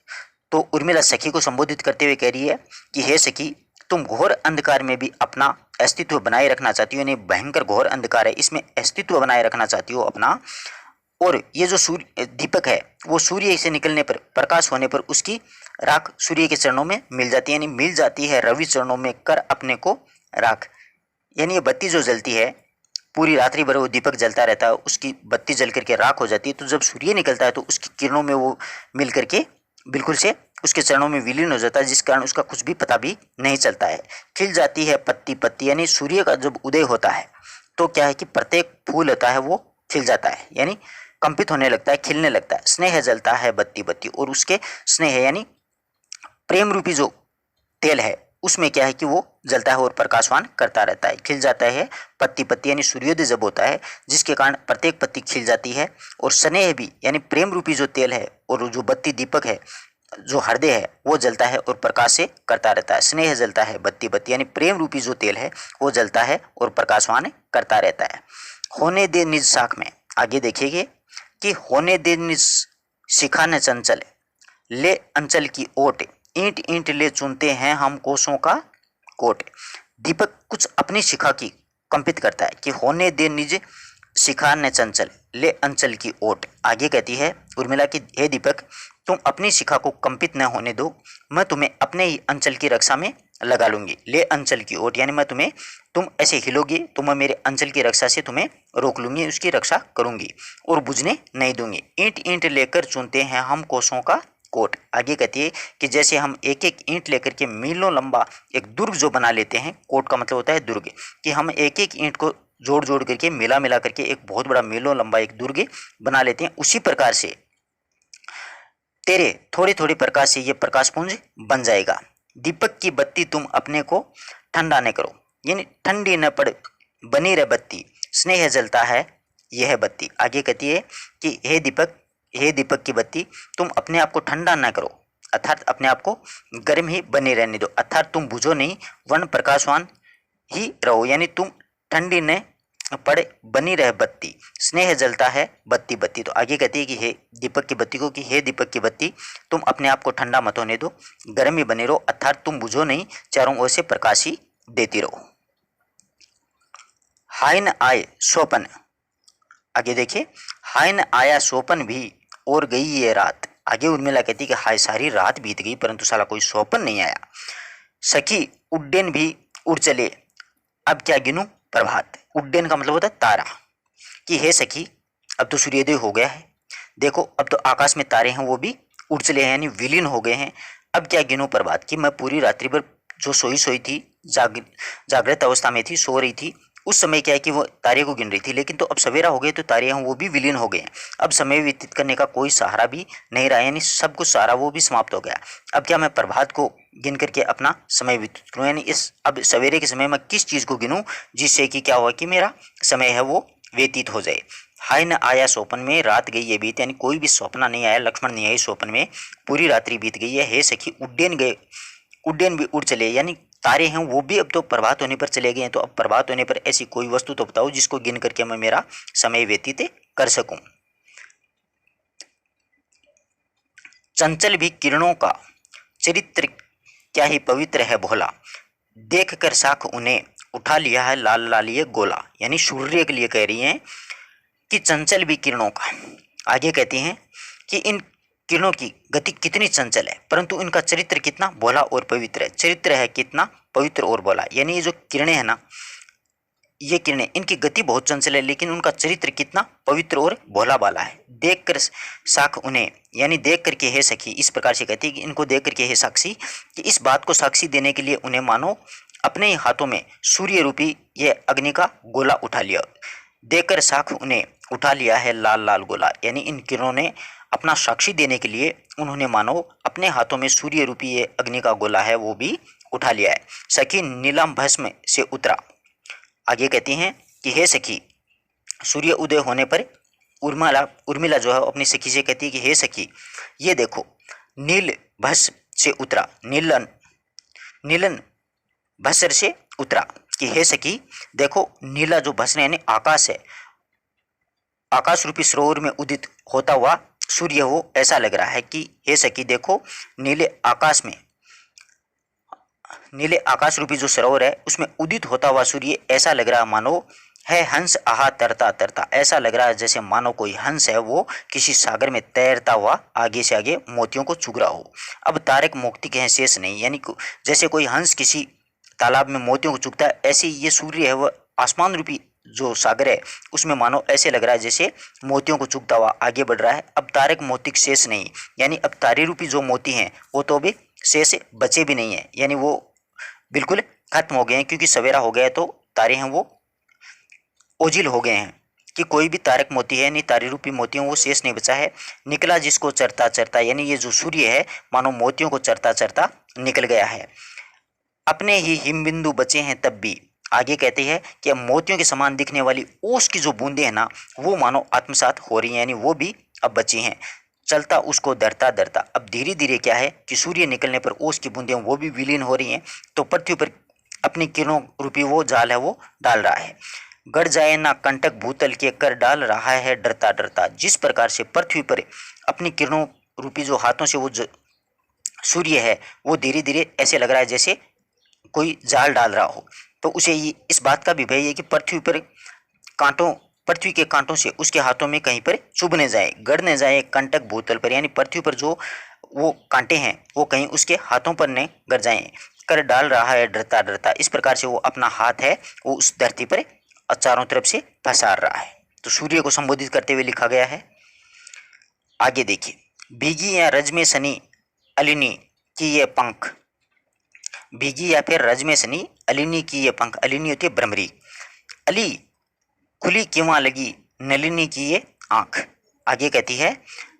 तो उर्मिला सखी को संबोधित करते हुए कह रही है कि हे सखी, तुम घोर अंधकार में भी अपना अस्तित्व बनाए रखना चाहती हो, यानी भयंकर घोर अंधकार है इसमें अस्तित्व बनाए रखना चाहती हो अपना। और ये जो सूर्य दीपक है वो सूर्य से निकलने पर, प्रकाश होने पर उसकी राख सूर्य के चरणों में मिल जाती है, यानी मिल जाती है रवि चरणों में कर अपने को राख। यानी ये बत्ती जो जलती है पूरी रात्रि भर वो दीपक जलता रहता है, उसकी बत्ती जल करके राख हो जाती है। तो जब सूर्य निकलता है तो उसकी किरणों में वो मिल करके बिल्कुल से उसके चरणों में विलीन हो जाता है, जिस कारण उसका कुछ भी पता भी नहीं चलता है। खिल जाती है पत्ती पत्ती, यानी सूर्य का जब उदय होता है तो क्या है कि प्रत्येक फूल होता है वो खिल जाता है, यानी कंपित होने लगता है, खिलने लगता है। स्नेह जलता है बत्ती बत्ती, और उसके स्नेह यानी प्रेम रूपी जो तेल है उसमें क्या है कि वो जलता है और प्रकाशवान करता रहता है। खिल जाता है पत्ती पत्ती, यानी सूर्योदय जब होता है जिसके कारण प्रत्येक पत्ती खिल जाती है। और स्नेह भी यानी प्रेम रूपी जो तेल है और जो बत्ती दीपक है जो हृदय है वो जलता है और प्रकाश से करता रहता है। स्नेह जलता है बत्ती बत्ती, यानी प्रेम रूपी जो तेल है वो जलता है और प्रकाशवान करता रहता है। होने दे निज साख में, आगे देखिए कि होने दे निज शिखा न चंचल, ले अंचल की ओट, ईंट ईंट ले चुनते हैं हम कोसों का कोट। दीपक कुछ अपनी शिखा की कंपित करता है कि होने दे निज शिखा न चंचल, ले अंचल की ओट। आगे कहती है उर्मिला की हे दीपक, तुम अपनी शिखा को कंपित न होने दो, मैं तुम्हें अपने ही अंचल की रक्षा में लगा लूंगी। ले अंचल की ओट, यानी मैं तुम्हें, तुम ऐसे हिलोगी तो मैं मेरे अंचल की रक्षा से तुम्हें रोक लूंगी, उसकी रक्षा करूंगी और बुझने नहीं दूंगी। ईंट ईंट लेकर चुनते हैं हम कोसों का कोट। आगे कहती है कि जैसे हम एक एक ईंट लेकर के मीलों लंबा एक दुर्ग जो बना लेते हैं, कोट का मतलब होता है दुर्ग, कि हम एक एक ईंट को जोड़ जोड़ करके मिला मिला करके एक बहुत बड़ा मीलों लंबा एक दुर्ग बना लेते हैं, उसी प्रकार से तेरे थोड़े थोड़े प्रकाश से ये प्रकाश पुंज बन जाएगा। दीपक की बत्ती तुम अपने को ठंडा न करो, यानी ठंडी न पड़, बनी रह बत्ती, स्नेह जलता है यह बत्ती। आगे कहती है कि हे दीपक की बत्ती तुम अपने आप को ठंडा न करो, अर्थात अपने आप को गर्म ही बने रहने दो, अर्थात तुम बुझो नहीं, वर्ण प्रकाशवान ही रहो, यानी तुम ठंडी न पड़, बनी रह बत्ती, स्नेह जलता है बत्ती बत्ती। तो आगे कहती है कि हे दीपक की बत्ती को, कि हे दीपक की बत्ती तुम अपने आप को ठंडा मत होने दो, गर्म ही बने रहो, अर्थात तुम बुझो नहीं, चारों ओर से प्रकाश ही देती रहो। हाय न आए सोपन, आगे देखिए, हाय न आया सोपन भी और गई ये रात। आगे उर्मिला कहती कि हाय सारी रात बीत गई परंतु साला कोई सोपन नहीं आया। सखी उड्डयन भी उड़ चले, अब क्या गिनूं प्रभात। उड्डयन का मतलब होता है तारा, कि हे सखी अब तो सूर्योदय हो गया है, देखो अब तो आकाश में तारे हैं वो भी उड़ चले हैं, यानी विलीन हो गए हैं, अब क्या गिनूं प्रभात। कि मैं पूरी रात्रि भर जो सोई थी, जागृत अवस्था में थी, सो रही थी, उस समय क्या है कि वो तारे को गिन रही थी, लेकिन तो अब सवेरा हो गए तो तारे हैं वो भी विलीन हो गए हैं, अब समय व्यतीत करने का कोई सहारा भी नहीं रहा, यानी सब कुछ सहारा वो भी समाप्त हो गया। अब क्या मैं प्रभात को गिन करके अपना समय व्यतीत करूँ, यानी इस अब सवेरे के समय मैं किस चीज़ को गिनूँ जिससे कि क्या हुआ कि मेरा समय है वो व्यतीत हो जाए। हाय न आया स्वप्न में रात गई ये बीत, यानी कोई भी स्वप्न नहीं आया, लक्ष्मण नहीं आई स्वप्न में, पूरी रात्रि बीत गई है। हे सखी उड्डयन भी उड़ चले, यानी तारे हैं वो भी अब तो प्रभात होने पर चले गए हैं, तो अब प्रभात होने पर ऐसी कोई वस्तु तो बताओ जिसको गिन करके मैं मेरा समय व्यतीत कर सकूं। चंचल भी किरणों का चरित्र क्या ही पवित्र है भोला, देख कर साख उन्हें उठा लिया है लाल लाल ये गोला, यानी सूर्य के लिए कह रही हैं कि चंचल भी किरणों का। आगे कहती हैं कि इन किरणों की गति कितनी चंचल है परंतु इनका चरित्र कितना भोला और पवित्र है। चरित्र है कितना पवित्र और भोला, यानी ये जो किरणें हैं ना, ये किरणें इनकी गति बहुत चंचल है लेकिन उनका चरित्र कितना पवित्र और भोला भाला है। देख कर साख उन्हें, यानी देख करके हे सखी, इस प्रकार से कहती है कि इनको देख करके हे साक्षी, कि इस बात को साक्षी देने के लिए उन्हें मानो अपने ही हाथों में सूर्य रूपी ये अग्नि का गोला उठा लिया। देकर साख उन्हें उठा लिया है लाल लाल गोला, यानी इन किरणों ने अपना साक्षी देने के लिए उन्होंने मानो अपने हाथों में सूर्य रूपी ये अग्नि का गोला है वो भी उठा लिया है। सखी नीलम भस्म से उतरा। आगे कहती हैं कि हे सखी, सूर्य उदय होने पर उर्मिला जो है अपनी सखी से कहती है कि हे सखी ये देखो नील भस्म से उतरा, नीलन भस्र से उतरा, कि हे सखी देखो नीला जो भस्म यानी आकाश है, आकाश रूपी सरोवर में उदित होता हुआ सूर्य हो ऐसा लग रहा है। कि हे सखी देखो नीले आकाश रूपी जो सरोवर है उसमें उदित होता हुआ सूर्य ऐसा लग रहा मानो है हंस आहा तरता तरता, ऐसा लग रहा है जैसे मानो कोई हंस है वो किसी सागर में तैरता हुआ आगे से आगे मोतियों को चुग रहा हो। अब तारक मोक्ति के हैं शेष नहीं, यानी जैसे कोई हंस किसी तालाब में मोतियों को चुगता है ऐसे ये सूर्य है वह आसमान रूपी जो सागर है उसमें मानो ऐसे लग रहा है जैसे मोतियों को चुगता हुआ आगे बढ़ रहा है। अब तारक मोती शेष नहीं, यानी अब तारे रूपी जो मोती हैं वो तो अभी शेष बचे भी नहीं है, यानी वो बिल्कुल खत्म हो गए हैं, क्योंकि सवेरा हो गया है तो तारे हैं वो ओझिल हो गए हैं, कि कोई भी तारक मोती है नहीं तारे रूपी मोतियों वो शेष नहीं बचा है। निकला जिसको चरता चरता, यानी ये जो सूर्य है मानो मोतियों को चरता चरता निकल गया है। अपने ही हिमबिंदु बचे हैं तब भी, आगे कहते हैं कि मोतियों के समान दिखने वाली ओस की जो बूंदें हैं ना वो मानो आत्मसात हो रही हैं, यानी वो भी अब बची हैं। चलता उसको डरता डरता। अब धीरे धीरे क्या है कि सूर्य निकलने पर ओस की बूंदें वो भी विलीन हो रही हैं, तो पृथ्वी पर अपनी किरणों रूपी वो जाल है वो डाल रहा है। गड़ जाए ना कंटक भूतल के कर डाल रहा है डरता डरता। जिस प्रकार से पृथ्वी पर अपनी किरणों रूपी जो हाथों से वो सूर्य है वो धीरे धीरे ऐसे लग रहा है जैसे कोई जाल डाल रहा हो, तो उसे ये इस बात का भी भय है कि पृथ्वी पर कांटों पृथ्वी के कांटों से उसके हाथों में कहीं पर चुभने जाए, गड़ने जाए कंटक भूतल पर, यानी पृथ्वी पर जो वो कांटे हैं वो कहीं उसके हाथों पर न गड़ जाएं। कर डाल रहा है डरता डरता। इस प्रकार से वो अपना हाथ है वो उस धरती पर चारों तरफ से पसार रहा है। तो सूर्य को संबोधित करते हुए लिखा गया है। आगे देखिए, भीगी या रज में सनी अलिनी की ये पंख। भीगी या फिर रज में सनी अलिनी की ये पंख। अलिनी होती है भ्रमरी। अली खुली क्यों लगी नलिनी की ये आंख। आगे कहती है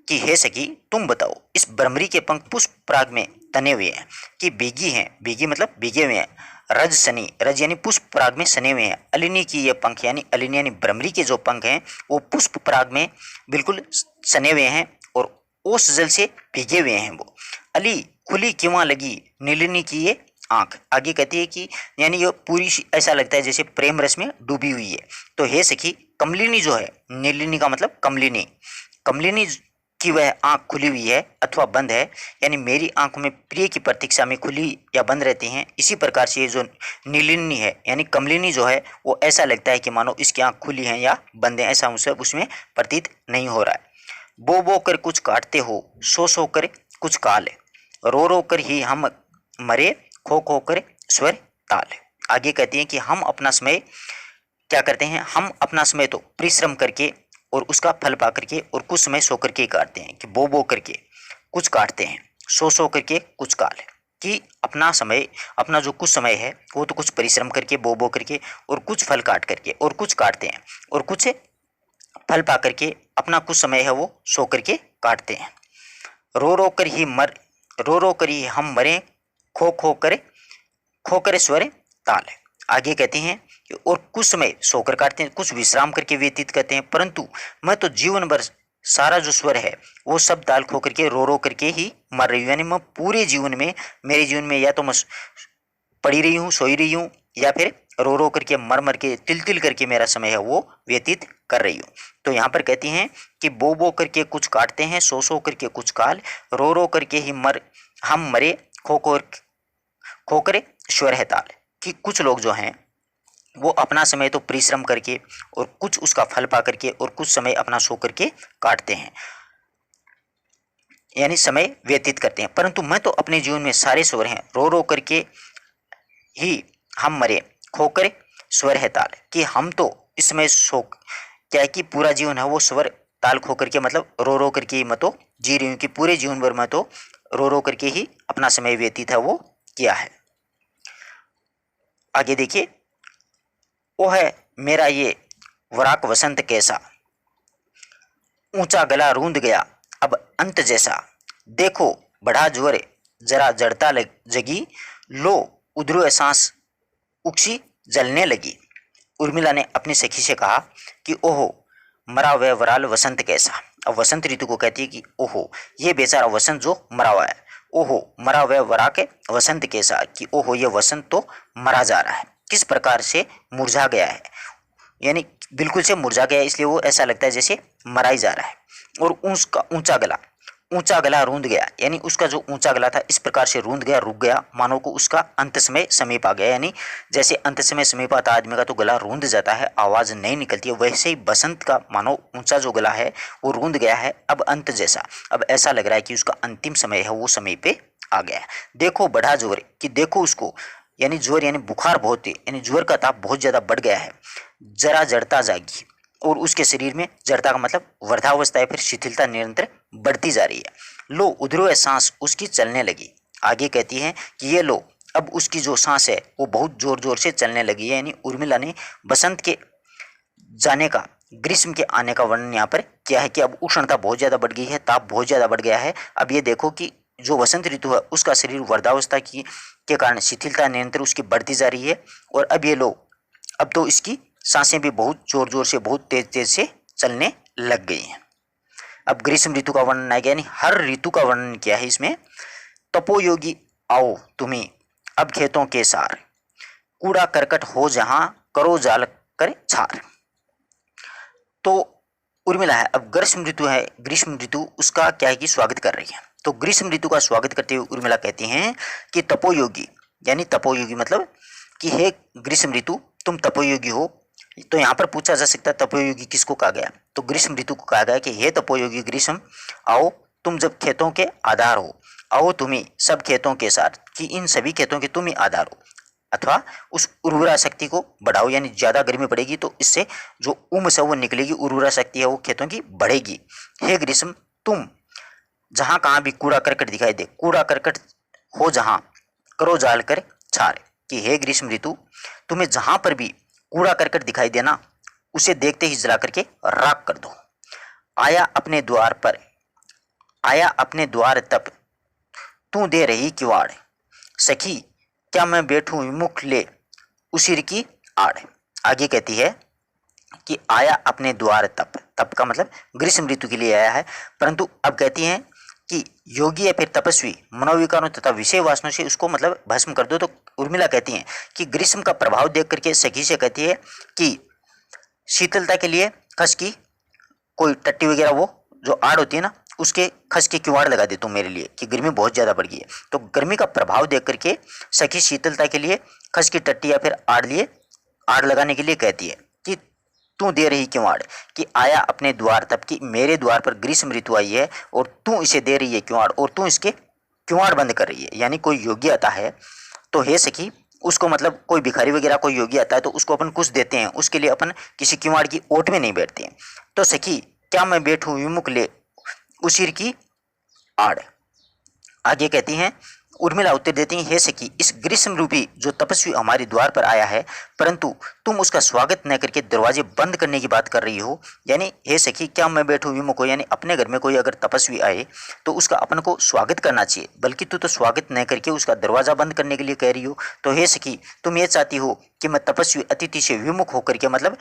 कि हे सखी तुम बताओ, इस भ्रमरी के पंख पुष्प पराग में तने हुए हैं कि भीगी हैं, भीगी मतलब भीगे हुए हैं, रज सनी, रज यानी पुष्प पराग में सने हुए हैं, अलिनी की ये पंख यानी अलिनी यानी भ्रमरी के जो पंख हैं वो पुष्प पराग में बिल्कुल सने हुए हैं और ओस जल से भीगे हुए हैं वो। अली खुली क्यों लगी नीलिनी की ये आंख। आगे कहती है कि यानी ये पूरी ऐसा लगता है जैसे प्रेम रस में डूबी हुई है। तो हे सखी कमलिनी जो है, नीलिनी का मतलब कमलिनी, कमलिनी की वह आंख खुली हुई है अथवा बंद है, यानी मेरी आंखों में प्रिय की प्रतीक्षा में खुली या बंद रहती हैं। इसी प्रकार से ये जो नीलिनी है यानी कमलिनी जो है वो ऐसा लगता है कि मानो इसकी आंख खुली है या बंद है, ऐसा उसमें प्रतीत नहीं हो रहा है। बो कर कुछ काटते हो, सो कर कुछ काल, रो कर ही हम मरे, खो कर स्वर ताल। आगे कहती हैं कि हम अपना समय क्या करते हैं, हम अपना समय तो परिश्रम करके और उसका फल पा करके और कुछ समय सो करके काटते हैं। कि बो करके कुछ काटते हैं, सो करके कुछ काल, कि अपना समय, अपना जो कुछ समय है वो तो कुछ परिश्रम करके बो करके और कुछ फल काट करके और कुछ काटते हैं और कुछ फल पा करके अपना कुछ समय है वो सो करके काटते हैं। रो कर ही हम मरे, खो कर स्वर ताल। आगे कहते हैं कि और कुछ समय सोकर काटते हैं, कुछ विश्राम करके व्यतीत करते हैं, परंतु मैं तो जीवन भर सारा जो स्वर है वो सब ताल खो करके रो करके ही मर रही हूँ। यानी मैं पूरे जीवन में, मेरे जीवन में या तो मैं पड़ी रही हूँ, सोई रही हूँ, या फिर रो करके मर के तिल करके मेरा समय है वो व्यतीत कर रही हूँ। तो यहाँ पर कहती हैं कि बो करके कुछ काटते हैं, सो करके कुछ काल, रो करके ही हम मरे, खो कर स्वर है ताल। कि कुछ लोग जो हैं वो अपना समय तो परिश्रम करके और कुछ उसका फल पा करके और कुछ समय अपना सो करके काटते हैं, यानी समय व्यतीत करते हैं, परंतु मैं तो अपने जीवन में सारे स्वर हैं, रो करके ही हम मरे, खोकर स्वर है ताल। कि हम तो इस समय क्या है कि पूरा जीवन है वो स्वर ताल खो करके मतलब रो करके ही मैं तो जी रही हूँ, कि पूरे जीवन भर मैं तो रो करके ही अपना समय व्यतीत है वो किया है। आगे देखिए, वो है मेरा ये वराक वसंत कैसा, ऊंचा गला रूंध गया अब अंत जैसा, देखो बढ़ा जोर जरा जड़ता जगी, लो उधरो सांस उक्सी जलने लगी। उर्मिला ने अपनी सखी से कहा कि ओहो मरा वह वराल वसंत कैसा। अब वसंत ऋतु को कहती है कि ओहो ये बेचारा वसंत जो मरा हुआ है, ओहो मरा वह वराक वसंत कैसा, कि ओहो ये वसंत तो मरा जा रहा है, किस प्रकार से मुरझा गया है, यानी बिल्कुल से मुरझा गया है, इसलिए वो ऐसा लगता है जैसे मरा ही जा रहा है। और उसका ऊंचा गला रूंध गया, यानी उसका जो ऊंचा गला था इस प्रकार से रूंध गया, रुक गया, मानो को उसका अंत समय समीप आ गया, यानी जैसे अंत समय समीप आता आदमी का तो गला रूंध जाता है, आवाज़ नहीं निकलती है, वैसे ही बसंत का मानो ऊंचा जो गला है वो रूंध गया है अब अंत जैसा। अब ऐसा लग रहा है कि उसका अंतिम समय है वो समय पे आ गया है। देखो बढ़ा जोर, कि देखो उसको, यानी जोर यानी बुखार बहुत है, यानी जोर का ताप बहुत ज़्यादा बढ़ गया है, जरा जड़ता जागी, और उसके शरीर में जड़ता का मतलब वृद्धावस्था है, फिर शिथिलता निरंतर बढ़ती जा रही है। लो उधरो सांस उसकी चलने लगी। आगे कहती है कि ये लो अब उसकी जो सांस है वो बहुत जोर जोर से चलने लगी है, यानी उर्मिला ने बसंत के जाने का, ग्रीष्म के आने का वर्णन यहाँ पर किया है कि अब उष्णता बहुत ज़्यादा बढ़ गई है, ताप बहुत ज़्यादा बढ़ गया है। अब ये देखो कि जो वसंत ऋतु है उसका शरीर वृद्धावस्था के कारण शिथिलता निरंतर उसकी बढ़ती जा रही है, और अब ये लो अब तो इसकी सांसें भी बहुत जोर जोर से बहुत तेज तेज से चलने लग गई हैं। अब ग्रीष्म ऋतु का वर्णन आ गया, यानी हर ऋतु का वर्णन किया है इसमें। तपोयोगी आओ तुम्हें अब खेतों के सार, कूड़ा करकट हो जहां करो जाल कर छार। तो उर्मिला है, अब ग्रीष्म ऋतु है, ग्रीष्म ऋतु उसका क्या है कि स्वागत कर रही है। तो ग्रीष्म ऋतु का स्वागत करते हुए उर्मिला कहती हैं कि तपोयोगी, यानी तपोयोगी मतलब कि हे ग्रीष्म ऋतु तुम तपोयोगी हो। तो यहाँ पर पूछा जा सकता है तपोयोगी किसको कहा गया, तो ग्रीष्म ऋतु को कहा गया कि हे तपोयोगी ग्रीष्म आओ तुम जब खेतों के आधार हो, आओ तुम्ही सब खेतों के साथ, कि इन सभी खेतों के तुम ही आधार हो, अथवा उस उर्वरा शक्ति को बढ़ाओ, यानी ज़्यादा गर्मी पड़ेगी तो इससे जो उमस है वो निकलेगी, उर्वरा शक्ति है वो खेतों की बढ़ेगी। हे ग्रीष्म तुम जहाँ कहाँ भी कूड़ा करकट दिखाई दे, कूड़ा करकट हो जहाँ करो जाल कर छार, कि हे ग्रीष्म ऋतु तुम्हें जहाँ पर भी कूड़ा करकट दिखाई देना उसे देखते ही जला करके राख कर दो। आया अपने द्वार पर, आया अपने द्वार तप, तू दे रही किवाड़, सखी क्या मैं बैठूं विमुख ले उसिर की आड़। आगे कहती है कि आया अपने द्वार तप, तप का मतलब ग्रीष्म ऋतु के लिए आया है, परंतु अब कहती हैं कि योगी या फिर तपस्वी मनोविकारों तथा विषय वासनों से उसको मतलब भस्म कर दो। तो उर्मिला कहती हैं कि ग्रीष्म का प्रभाव देख करके सखी से कहती है कि शीतलता के लिए खस की कोई टट्टी वगैरह वो जो आड़ होती है ना उसके खस के किवाड़ लगा दे तुम मेरे लिए, कि गर्मी बहुत ज़्यादा बढ़ गई है। तो गर्मी का प्रभाव देख करके सखी शीतलता के लिए खस की टट्टी या फिर आड़ लगाने के लिए कहती है कि तू दे रही किवाड़, कि आया अपने द्वार तब, कि मेरे द्वार पर ग्रीष्म ऋतु आई है और तू इसे दे रही है किवाड़, और तू इसके किवाड़ बंद कर रही है। यानी कोई योगी आता है तो हे सखी उसको, मतलब कोई भिखारी वगैरह कोई योगी आता है तो उसको अपन कुछ देते हैं, उसके लिए अपन किसी किवाड़ की ओट में नहीं बैठते हैं। तो सखी क्या मैं बैठूं विमुख ले उसिर की आड़। आगे कहती हैं उर्मिला उत्तर देती हैं, हे सखी इस ग्रीष्म रूपी जो तपस्वी हमारे द्वार पर आया है, परंतु तुम उसका स्वागत न करके दरवाजे बंद करने की बात कर रही हो। यानी हे सखी क्या मैं बैठूं विमुख हो, यानी अपने घर में कोई अगर तपस्वी आए तो उसका अपन को स्वागत करना चाहिए, बल्कि तू तो स्वागत न करके उसका दरवाजा बंद करने के लिए कह रही हो। तो हे सखी तुम ये चाहती हो कि मैं तपस्वी अतिथि से विमुख होकर के, मतलब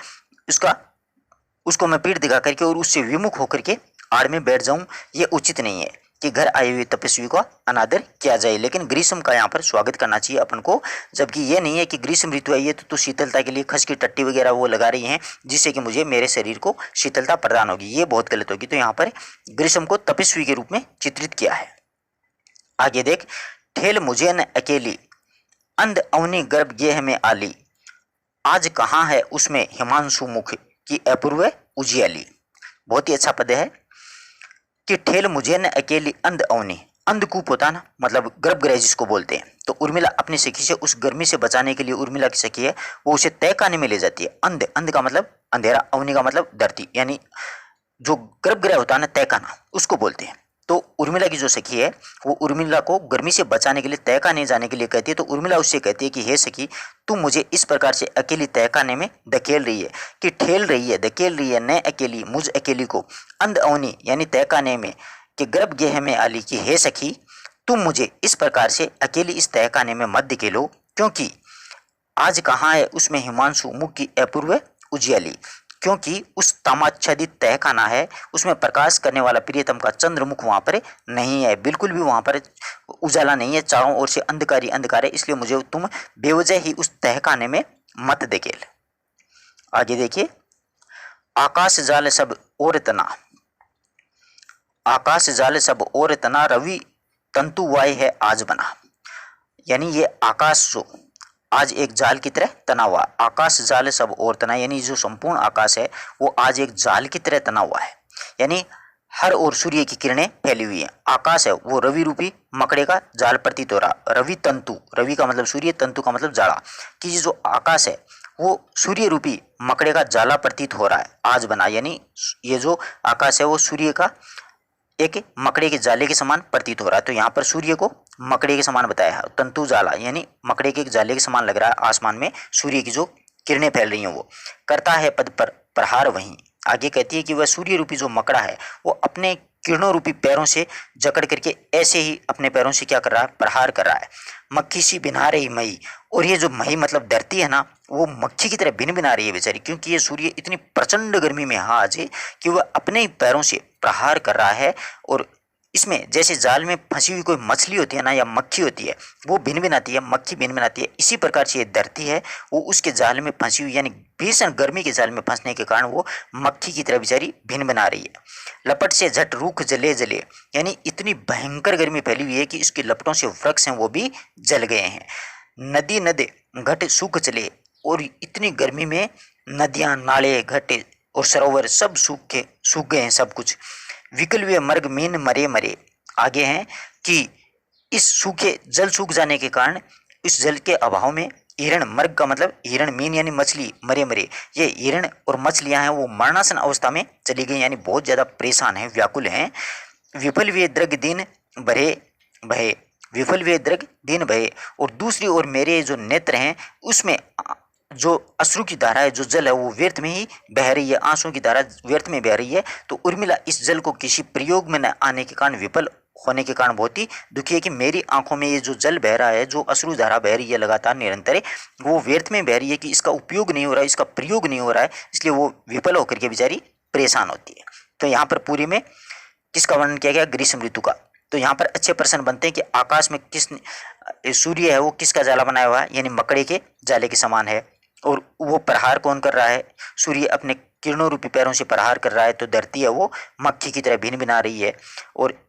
उसको मैं पीठ दिखा करके और उससे विमुख होकर के आड़ में बैठ जाऊं, ये उचित नहीं है कि घर आए हुए तपस्वी का अनादर किया जाए। लेकिन ग्रीष्म का यहाँ पर स्वागत करना चाहिए अपन को, जबकि ये नहीं है कि ग्रीष्म ऋतु आई है तो तू शीतलता के लिए खस की टट्टी वगैरह वो लगा रही हैं जिससे कि मुझे मेरे शरीर को शीतलता प्रदान होगी, ये बहुत गलत होगी। तो यहाँ पर ग्रीष्म को तपस्वी के रूप में चित्रित किया है। आगे देख, ठेल मुझे न अकेली अंध अवनी गर्भ गेह में आली, आज कहाँ है उसमें हिमांशु मुख की अपूर्व उजियाली। बहुत ही अच्छा पद है कि ठेल मुझे न अकेली अंध अवनी, अंधकूप होता ना मतलब गर्भगृह जिसको बोलते हैं। तो उर्मिला अपनी सखी से उस गर्मी से बचाने के लिए उर्मिला की सखी है वो उसे तय खाने में ले जाती है। अंध का मतलब अंधेरा, अवनी का मतलब धरती, यानी जो गर्भगृह होता है ना तहखाना उसको बोलते हैं। तो उर्मिला की जो सखी है वो उर्मिला को गर्मी से बचाने के लिए तहखाने जाने के लिए कहती है। तो उर्मिला उससे कहती है कि हे सखी तुम मुझे इस प्रकार से अकेली तहखाने में धकेल रही है, कि ठेल रही है धकेल रही है न अकेली मुझ अकेली को अंध अवनी यानी तहखाने में कि गर्भ गेह में आली, की हे सखी तुम मुझे इस प्रकार से अकेली इस तहखाने में मत धकेलो, क्योंकि आज कहाँ है उसमें हिमांशु मुख की अपूर्व उजियाली, क्योंकि उस तामाच्छादित तहखाना है उसमें प्रकाश करने वाला प्रियतम का चंद्रमुख वहाँ पर नहीं है, बिल्कुल भी वहाँ पर उजाला नहीं है, चारों ओर से अंधकार ही अंधकार है, इसलिए मुझे तुम बेवजह ही उस तहखाने में मत धकेल। आगे देखिए, आकाश जाल सब और तना, आकाश जाल सब और तना रवि तंतु वाय है आज बना, यानी ये आकाश जो आज एक जाल की तरह तना हुआ, आकाश जाल सब और तना, यानी जो संपूर्ण आकाश है वो आज एक जाल की तरह तना हुआ है, यानी हर ओर सूर्य की किरणें फैली हुई हैं। आकाश है वो रवि रूपी मकड़े का जाल प्रतीत हो रहा, रवि तंतु, रवि का मतलब सूर्य, तंतु का मतलब जाला, कि ये जो आकाश है वो सूर्य रूपी मकड़े का जाला प्रतीत हो रहा है आज बना, यानी ये जो आकाश है वो सूर्य का एक मकड़े के जाले के समान प्रतीत हो रहा है। तो यहाँ पर सूर्य को मकड़े के समान बताया है, तंतु जाला यानी मकड़े के एक जाले के समान लग रहा है, आसमान में सूर्य की जो किरणें फैल रही हैं वो करता है पद पर प्रहार वहीं। आगे कहती है कि वह सूर्य रूपी जो मकड़ा है वो अपने किरणों रूपी पैरों से जकड़ करके ऐसे ही अपने पैरों से क्या कर रहा है, प्रहार कर रहा है। मक्खी सी बिना रही मई, और ये जो मई मतलब धरती है ना वो मक्खी की तरह भिन भिना रही है बेचारी, क्योंकि ये सूर्य इतनी प्रचंड गर्मी में आज है कि वह अपने ही पैरों से प्रहार कर रहा है। और इसमें जैसे जाल में फंसी हुई कोई मछली होती है ना, या मक्खी होती है, वो भिन भिनाती है, मक्खी भिन भिनाती है, इसी प्रकार से ये धरती है वो उसके जाल में फंसी हुई, यानी भीषण गर्मी के जाल में फंसने के कारण वो मक्खी की तरह बेचारी भिन बना रही है। लपट से झट रूख जले जले, यानी इतनी भयंकर गर्मी फैली हुई है कि इसकी लपटों से वृक्ष हैं वो भी जल गए हैं। नदी नद घट सूख चले, और इतनी गर्मी में नदियां, नाले, घट और सरोवर सब सूख गए हैं, सब कुछ। विकल हुए मर्ग मीन मरे मरे, आगे हैं कि इस सूखे जल सूख जाने के कारण, इस जल के अभाव में हिरण, मर्ग का मतलब हिरण, मीन यानी मछली, मरे मरे, ये हिरण और मछलियां हैं वो मरणासन अवस्था में चली गई, यानी बहुत ज़्यादा परेशान हैं, व्याकुल हैं। विफल वे द्रग दिन भरे भये, विफल वे द्रग दिन भये, और दूसरी ओर मेरे जो नेत्र हैं उसमें जो अश्रु की धारा है, जो जल है वो व्यर्थ में ही बह रही है, आंसू की धारा व्यर्थ में बह रही है। तो उर्मिला इस जल को किसी प्रयोग में न आने के कारण, विफल होने के कारण बहुत ही दुखी है कि मेरी आंखों में ये जो जल बह रहा है, जो अश्रु धारा बह रही है लगातार निरंतर, वो व्यर्थ में बह रही है, कि इसका उपयोग नहीं हो रहा है, इसका प्रयोग नहीं हो रहा है, इसलिए वो विफल होकर के बेचारी परेशान होती है। तो यहाँ पर पूरी में किसका वर्णन किया गया? ग्रीष्म ऋतु का। तो यहाँ पर अच्छे प्रश्न बनते हैं कि आकाश में किस सूर्य है वो किसका जाला बनाया हुआ है, यानी मकड़े के जाले के समान है। और वो प्रहार कौन कर रहा है? सूर्य अपने किरणों रूपी पैरों से प्रहार कर रहा है। तो धरती है वो मक्खी की तरह भिन भिना रही है। और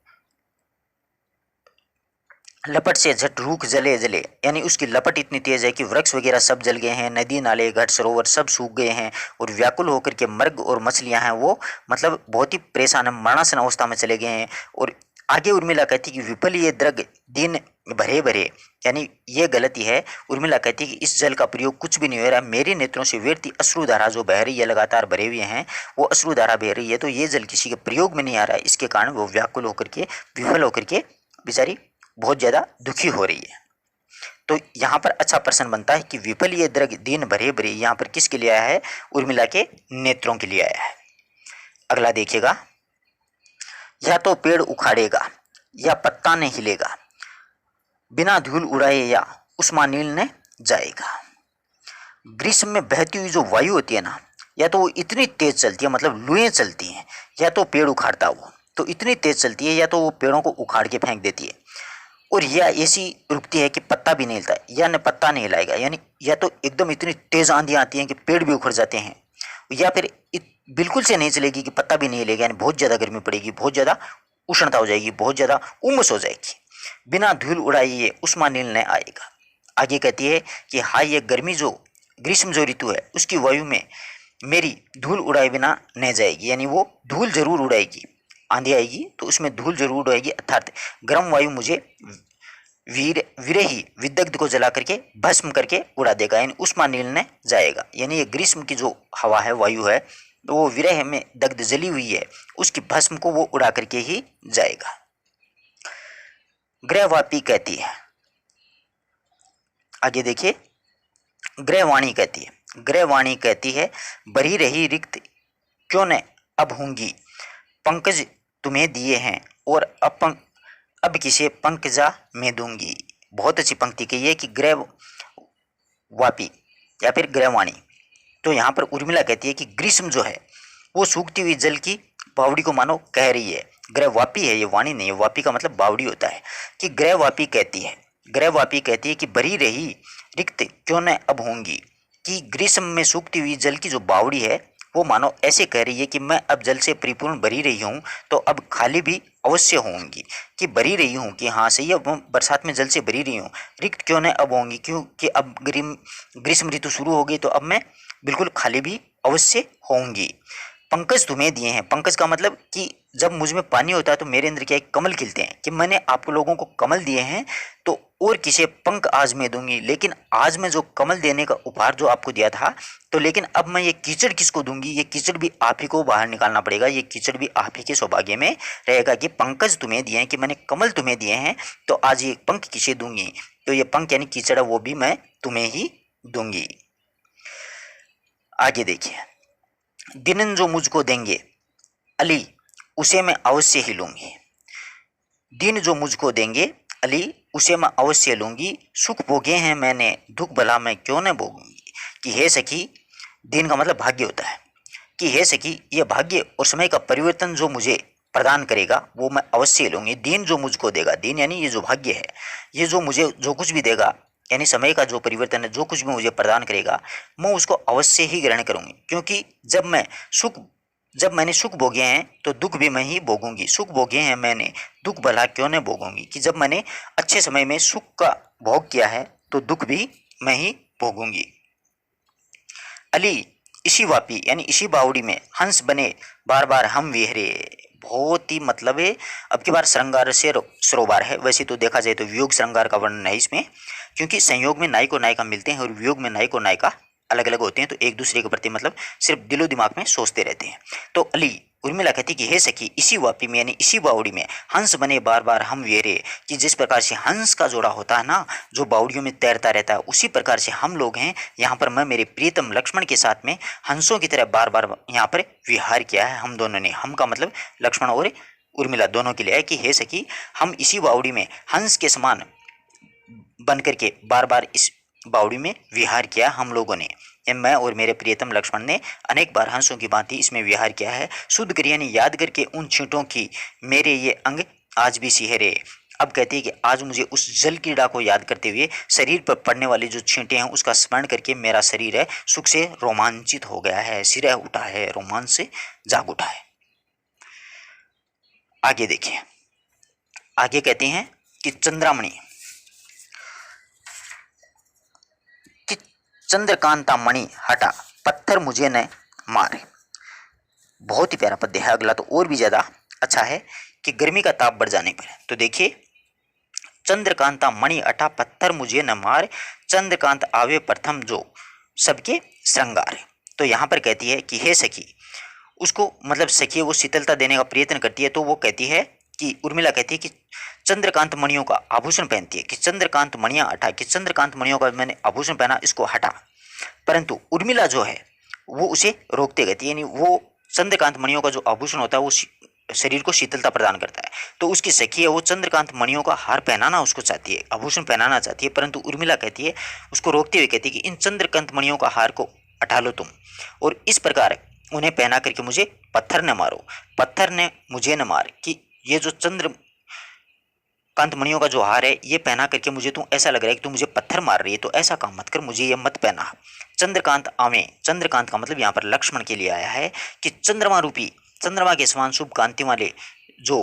लपट से झट रूख जले जले, यानी उसकी लपट इतनी तेज है कि वृक्ष वगैरह सब जल गए हैं, नदी नाले घट सरोवर सब सूख गए हैं। और व्याकुल होकर के मर्ग और मछलियां हैं वो मतलब बहुत ही परेशान है, मरणासन अवस्था में चले गए हैं। और आगे उर्मिला कहती कि विफल ये द्रग दिन भरे भरे, यानी ये गलती है। उर्मिला कहती कि इस जल का प्रयोग कुछ भी नहीं हो रहा, मेरे नेत्रों से व्यर्थ अश्रुधारा जो बह रही है, लगातार भरे हुए हैं वो अश्रुधारा बह रही है, तो ये जल किसी के प्रयोग में नहीं आ रहा है। इसके कारण वो व्याकुल होकर के, विफल होकर के बेचारी बहुत ज़्यादा दुखी हो रही है। तो यहाँ पर अच्छा प्रश्न बनता है कि विफल ये द्रग दिन भरे भरे, यहाँ पर किसके लिए आया है? उर्मिला के नेत्रों के लिए आया है। अगला देखिएगा, या तो पेड़ उखाड़ेगा या पत्ता नहीं हिलेगा, बिना धूल उड़ाए या उष्मानील ने जाएगा। ग्रीष्म में बहती हुई जो वायु होती है ना, या तो वो इतनी तेज चलती है, मतलब लुएं चलती हैं, या तो पेड़ उखाड़ता वो तो इतनी तेज चलती है, या तो वो पेड़ों को उखाड़ के फेंक देती है। और या ऐसी रुकती है कि पत्ता भी नहीं हिलता है, या न पत्ता नहीं हिलाएगा, यानी या तो एकदम इतनी तेज आंधी आती है कि पेड़ भी उखड़ जाते हैं, या फिर बिल्कुल से नहीं चलेगी कि पत्ता भी नहीं हिलेगा, यानी बहुत ज़्यादा गर्मी पड़ेगी, बहुत ज़्यादा उष्णता हो जाएगी, बहुत ज़्यादा उमस हो जाएगी। बिना धूल उड़ाए ये उष्मानील न आएगा। आगे कहती है कि हाँ, ये गर्मी जो ग्रीष्म जो ऋतु है उसकी वायु में मेरी धूल उड़ाए बिना न जाएगी, यानी वो धूल जरूर उड़ाएगी। आंधी आएगी तो उसमें धूल जरूर उड़ाएगी, अर्थात गर्म वायु मुझे विरही विदग्ध को जला करके भस्म करके उड़ा देगा, यानी उष्मानील ने जाएगा। यानी ये ग्रीष्म की जो हवा है, वायु है, तो वो विरह में दग्ध जली हुई है, उसकी भस्म को वो उड़ा करके ही जाएगा। ग्रहवापी कहती है, आगे देखिए, ग्रहवाणी कहती है, ग्रहवाणी कहती है भरी रही रिक्त क्यों न अब होंगी, पंकज तुम्हें दिए हैं और अब किसे पंकजा में दूंगी। बहुत अच्छी पंक्ति कही है कि ग्रहवापी या फिर ग्रहवाणी। तो यहाँ पर उर्मिला कहती है कि ग्रीष्म जो है वो सूखती हुई जल की बावड़ी को मानो कह रही है। ग्रहवापी है, ये वाणी नहीं है, वापी का मतलब बावड़ी होता है। कि ग्रहवापी कहती है, ग्रहवापी कहती है कि भरी रही रिक्त क्यों न अब होंगी, कि ग्रीष्म में सूखती हुई जल की जो बावड़ी है वो मानो ऐसे कह रही है कि मैं अब जल से परिपूर्ण भरी रही हूँ, तो अब खाली भी अवश्य होंगी। कि भरी रही हूँ, कि हाँ सही है, बरसात में जल से भरी रही हूँ, रिक्त क्यों न अब होंगी, क्योंकि अब ग्रीष्म ऋतु शुरू हो गई, तो अब मैं बिल्कुल खाली भी अवश्य होंगी। पंकज तुम्हें दिए हैं, पंकज का मतलब कि जब मुझ में पानी होता है तो मेरे अंदर क्या है, कमल खिलते हैं, कि मैंने आप लोगों को कमल दिए हैं, तो और किसे पंख आज मैं दूंगी। लेकिन आज मैं जो कमल देने का उपहार जो आपको दिया था, तो लेकिन अब मैं ये कीचड़ किसको दूंगी, ये कीचड़ भी आप ही को बाहर निकालना पड़ेगा, ये कीचड़ भी आप ही के सौभाग्य में रहेगा। कि पंकज तुम्हें दिए हैं, कि मैंने कमल तुम्हें दिए हैं, तो आज ये पंख किसे दूंगी, तो ये पंख यानी कीचड़ वो भी मैं तुम्हें ही दूंगी। आगे देखिए, दिन जो मुझको देंगे अली उसे मैं अवश्य ही लूंगी, दिन जो मुझको देंगे अली उसे मैं अवश्य लूंगी, सुख भोगे हैं मैंने दुख भला मैं क्यों न भोगूंगी। कि हे सखी, दिन का मतलब भाग्य होता है, कि हे सखी, ये भाग्य और समय का परिवर्तन जो मुझे प्रदान करेगा वो मैं अवश्य लूँगी। दीन जो मुझको देगा, दीन यानी ये जो भाग्य है, ये जो मुझे जो कुछ भी देगा यानी समय का जो परिवर्तन है, जो कुछ भी मुझे प्रदान करेगा मैं उसको अवश्य ही ग्रहण करूँगी। क्योंकि जब मैंने सुख भोगे हैं तो दुख भी मैं ही भोगूंगी। सुख भोगे हैं मैंने, दुख भला क्यों न भोगूंगी। कि जब मैंने अच्छे समय में सुख का भोग किया है तो दुख भी मैं ही भोगूंगी। अली इसी वापी यानी इसी बावड़ी में हंस बने बार बार हम विहरे। बहुत ही मतलब है, अब की बार श्रृंगार से सरोबार है। वैसे तो देखा जाए तो वियोग श्रृंगार का वर्णन है इसमें, क्योंकि संयोग में नायक और नायिका मिलते हैं और वियोग में नायक और नायिका अलग अलग होते हैं, तो एक दूसरे के प्रति मतलब सिर्फ दिलो दिमाग में सोचते रहते हैं। तो अली उर्मिला कहती कि हे सखी इसी वापी में यानी इसी बावड़ी में हंस बने बार बार हम वेरे। कि जिस प्रकार से हंस का जोड़ा होता है ना, जो बावड़ियों में तैरता रहता है, उसी प्रकार से हम लोग हैं यहाँ पर। मैं मेरे प्रियतम लक्ष्मण के साथ में हंसों की तरह बार बार यहाँ पर विहार किया है हम दोनों ने। हम का मतलब लक्ष्मण और उर्मिला दोनों के लिए है कि हे सखी हम इसी बावड़ी में हंस के समान बन करके बार बार इस बावड़ी में विहार किया हम लोगों ने। मैं और मेरे प्रियतम लक्ष्मण ने अनेक बार हंसों की भांति इसमें विहार किया है। शुद्ध क्रिया ने याद करके उन छींटों की मेरे ये अंग आज भी सिहरे। अब कहते हैं कि आज मुझे उस जल क्रीड़ा को याद करते हुए शरीर पर पड़ने वाली जो छींटे हैं उसका स्मरण करके मेरा शरीर है सुख से रोमांचित हो गया है, सिर उठा है, रोमांच से जाग उठा है। आगे देखिए, आगे कहते हैं कि चंद्रामणि कि चंद्रकांता मणि हटा पत्थर मुझे न मारे। बहुत ही प्यारा पद्य है। अगला तो और भी ज्यादा अच्छा है कि गर्मी का ताप बढ़ जाने पर, तो देखिए चंद्रकांता मणि हटा पत्थर मुझे न मार, चंद्रकांत आवे प्रथम जो सबके श्रृंगार। तो यहाँ पर कहती है कि हे सखी, उसको मतलब सखी वो शीतलता देने का प्रयत्न करती है। तो वो कहती है कि उर्मिला कहती है कि चंद्रकांत मणियों का आभूषण पहनती है कि चंद्रकांत मणियां हटा, कि चंद्रकांत मणियों का मैंने आभूषण पहना इसको हटा। परंतु उर्मिला जो है वो उसे रोकते कहती है, यानी वो चंद्रकांत मणियों का जो आभूषण होता है वो शरीर को शीतलता प्रदान करता है। तो उसकी सखी है वो चंद्रकांत मणियों का हार पहनाना उसको चाहती है, आभूषण पहनाना चाहती है, परंतु उर्मिला कहती है उसको रोकते हुए कहती है कि इन चंद्रकांत मणियों का हार को हटा लो तुम, और इस प्रकार उन्हें पहना करके मुझे पत्थर न मारो, पत्थर ने मुझे न मार। कि ये जो चंद्र कांत मणियों का जो हार है ये पहना करके मुझे तू ऐसा लग रहा है कि तू मुझे पत्थर मार रही है, तो ऐसा काम मत कर, मुझे ये मत पहना। चंद्रकांत आवे, चंद्रकांत का मतलब यहाँ पर लक्ष्मण के लिए आया है कि चंद्रमा रूपी, चंद्रमा के समान शुभ कांति वाले जो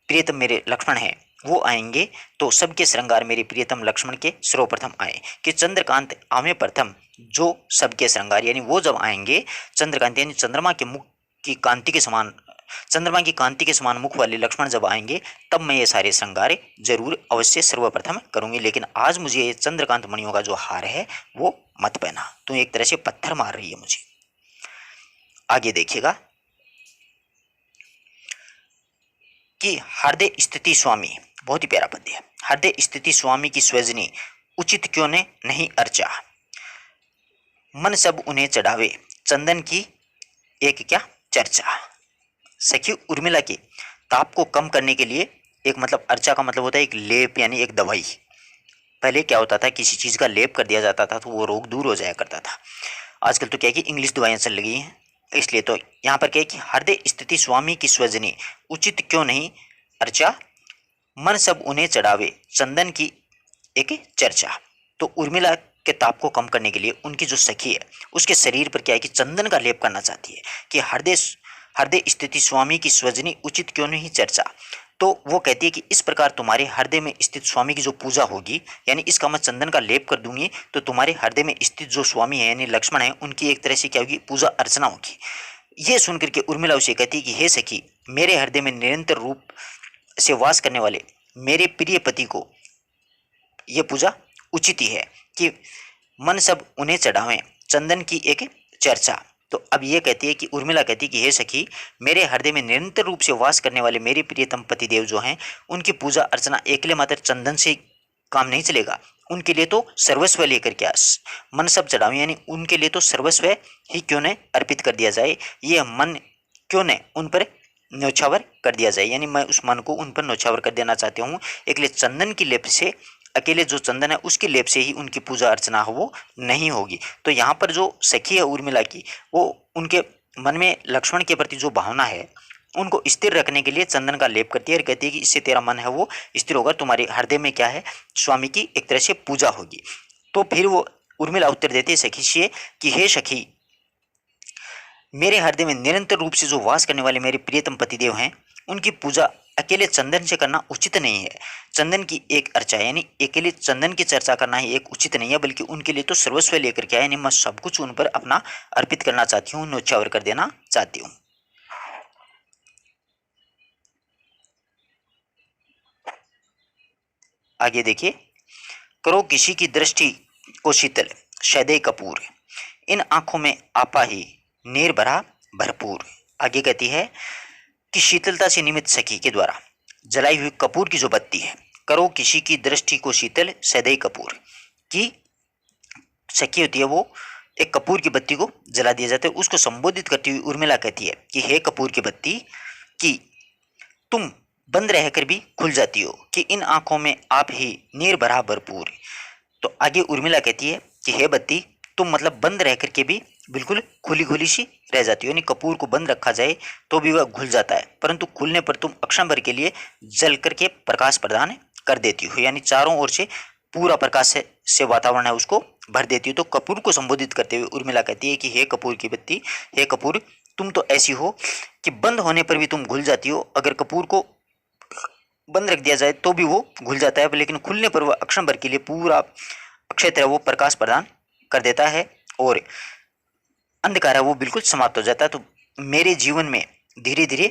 प्रियतम मेरे लक्ष्मण हैं वो आएंगे, तो सबके श्रृंगार मेरे प्रियतम लक्ष्मण के सर्वप्रथम आए। कि चंद्रकांत आवे प्रथम जो सबके श्रृंगार, यानी वो जब आएंगे चंद्रकांत यानी चंद्रमा के मुख की कांति के समान, चंद्रमा की कांति के समान मुख वाले लक्ष्मण जब आएंगे तब मैं ये सारे श्रृंगार जरूर अवश्य सर्वप्रथम करूंगी, लेकिन आज मुझे ये चंद्रकांत मणियों का जो हार है वो मत पहना, तो एक तरह से पत्थर मार रही है मुझे। आगे देखिएगा कि हृदय स्थिति स्वामी, बहुत ही प्यारा पद्य है। हृदय स्थिति स्वामी की स्वजनी उचित क्यों ने नहीं अर्चा, मन सब उन्हें चढ़ावे चंदन की एक क्या चर्चा। सखी उर्मिला के ताप को कम करने के लिए एक मतलब अर्चा का मतलब होता है एक लेप यानी एक दवाई। पहले क्या होता था, किसी चीज़ का लेप कर दिया जाता था तो वो रोग दूर हो जाया करता था। आजकल तो क्या है कि इंग्लिश दवाइयाँ चल रही हैं, इसलिए तो यहाँ पर क्या है कि हृदय स्थिति स्वामी की स्वजनी उचित क्यों नहीं अर्चा, मन सब उन्हें चढ़ावे चंदन की एक चर्चा। तो उर्मिला के ताप को कम करने के लिए उनकी जो सखी है उसके शरीर पर क्या है कि चंदन का लेप करना चाहती है कि हृदय स्थिति स्वामी की स्वजनी उचित क्यों नहीं चर्चा। तो वो कहती है कि इस प्रकार तुम्हारे हृदय में स्थित स्वामी की जो पूजा होगी, यानी इसका मैं चंदन का लेप कर दूंगी तो तुम्हारे हृदय में स्थित जो स्वामी है यानी लक्ष्मण है उनकी एक तरह से क्या होगी, पूजा अर्चना होगी। ये सुनकर के उर्मिला उसे कहती है कि हे सखी, मेरे हृदय में निरंतर रूप से वास करने वाले मेरे प्रिय पति को ये पूजा उचित ही है कि मन सब उन्हें चढ़ावें चंदन की एक चर्चा। तो अब ये कहती है कि उर्मिला कहती है कि हे सखी, मेरे हृदय में निरंतर रूप से वास करने वाले मेरे प्रियतम पतिदेव जो हैं उनकी पूजा अर्चना एकले मात्र चंदन से काम नहीं चलेगा, उनके लिए तो सर्वस्व लेकर के मन सब चढ़ावें, यानी उनके लिए तो सर्वस्व ही क्यों न अर्पित कर दिया जाए, ये मन क्यों न उन पर न्यौछावर कर दिया जाए, यानी मैं उस मन को उन पर न्यौछावर कर देना चाहती हूँ। एकले चंदन की लेप से, अकेले जो चंदन है उसकी लेप से ही उनकी पूजा अर्चना हो वो नहीं होगी। तो यहाँ पर जो सखी है उर्मिला की, वो उनके मन में लक्ष्मण के प्रति जो भावना है उनको स्थिर रखने के लिए चंदन का लेप करती है और कहती है कि इससे तेरा मन है वो स्थिर होगा, तुम्हारे हृदय में क्या है, स्वामी की एक तरह से पूजा होगी। तो फिर वो उर्मिला उत्तर देती है सखी से कि हे सखी, मेरे हृदय में निरंतर रूप से जो वास करने वाले मेरे प्रियतम पतिदेव हैं, उनकी पूजा अकेले चंदन से करना उचित नहीं है। चंदन की एक अर्चा यानी अकेले चंदन की चर्चा करना ही एक उचित नहीं है, बल्कि उनके लिए तो सर्वस्व लेकर के आए, यानी मैं सब कुछ उन पर अपना अर्पित करना चाहती हूँ, न्योछावर कर देना चाहती हूँ। आगे देखिए, करो किसी की दृष्टि को शीतल सदैव कपूर, इन आंखों में आपा ही नीर भरा भरपूर। आगे कहती है कि शीतलता से निमित्त सखी के द्वारा जलाई हुई कपूर की जो बत्ती है, करो किसी की दृष्टि को शीतल सदैव कपूर, की सखी होती है वो एक कपूर की बत्ती को जला दिया जाता है। उसको संबोधित करती हुई उर्मिला कहती है कि हे कपूर की बत्ती, कि तुम बंद रहकर भी खुल जाती हो, कि इन आंखों में आप ही नीर भरा भरपूर। तो आगे उर्मिला कहती है कि हे बत्ती, तुम मतलब बंद रह करके भी बिल्कुल खुली खुली सी रह जाती हो, यानी कपूर को बंद रखा जाए तो भी वह घुल जाता है, परंतु खुलने पर तुम अक्षण भर के लिए जल करके प्रकाश प्रदान कर देती हो, यानी चारों ओर से पूरा प्रकाश से वातावरण है उसको भर देती हो। तो कपूर को संबोधित करते हुए उर्मिला कहती है कि हे कपूर की बत्ती, हे कपूर, तुम तो ऐसी हो कि बंद होने पर भी तुम घुल जाती हो, अगर कपूर को बंद रख दिया जाए तो भी वो घुल जाता है, लेकिन खुलने पर वह अक्षण भर के लिए पूरा अक्षय तरह वो प्रकाश प्रदान कर देता है और अंधकार है वो बिल्कुल समाप्त हो जाता है। तो मेरे जीवन में धीरे धीरे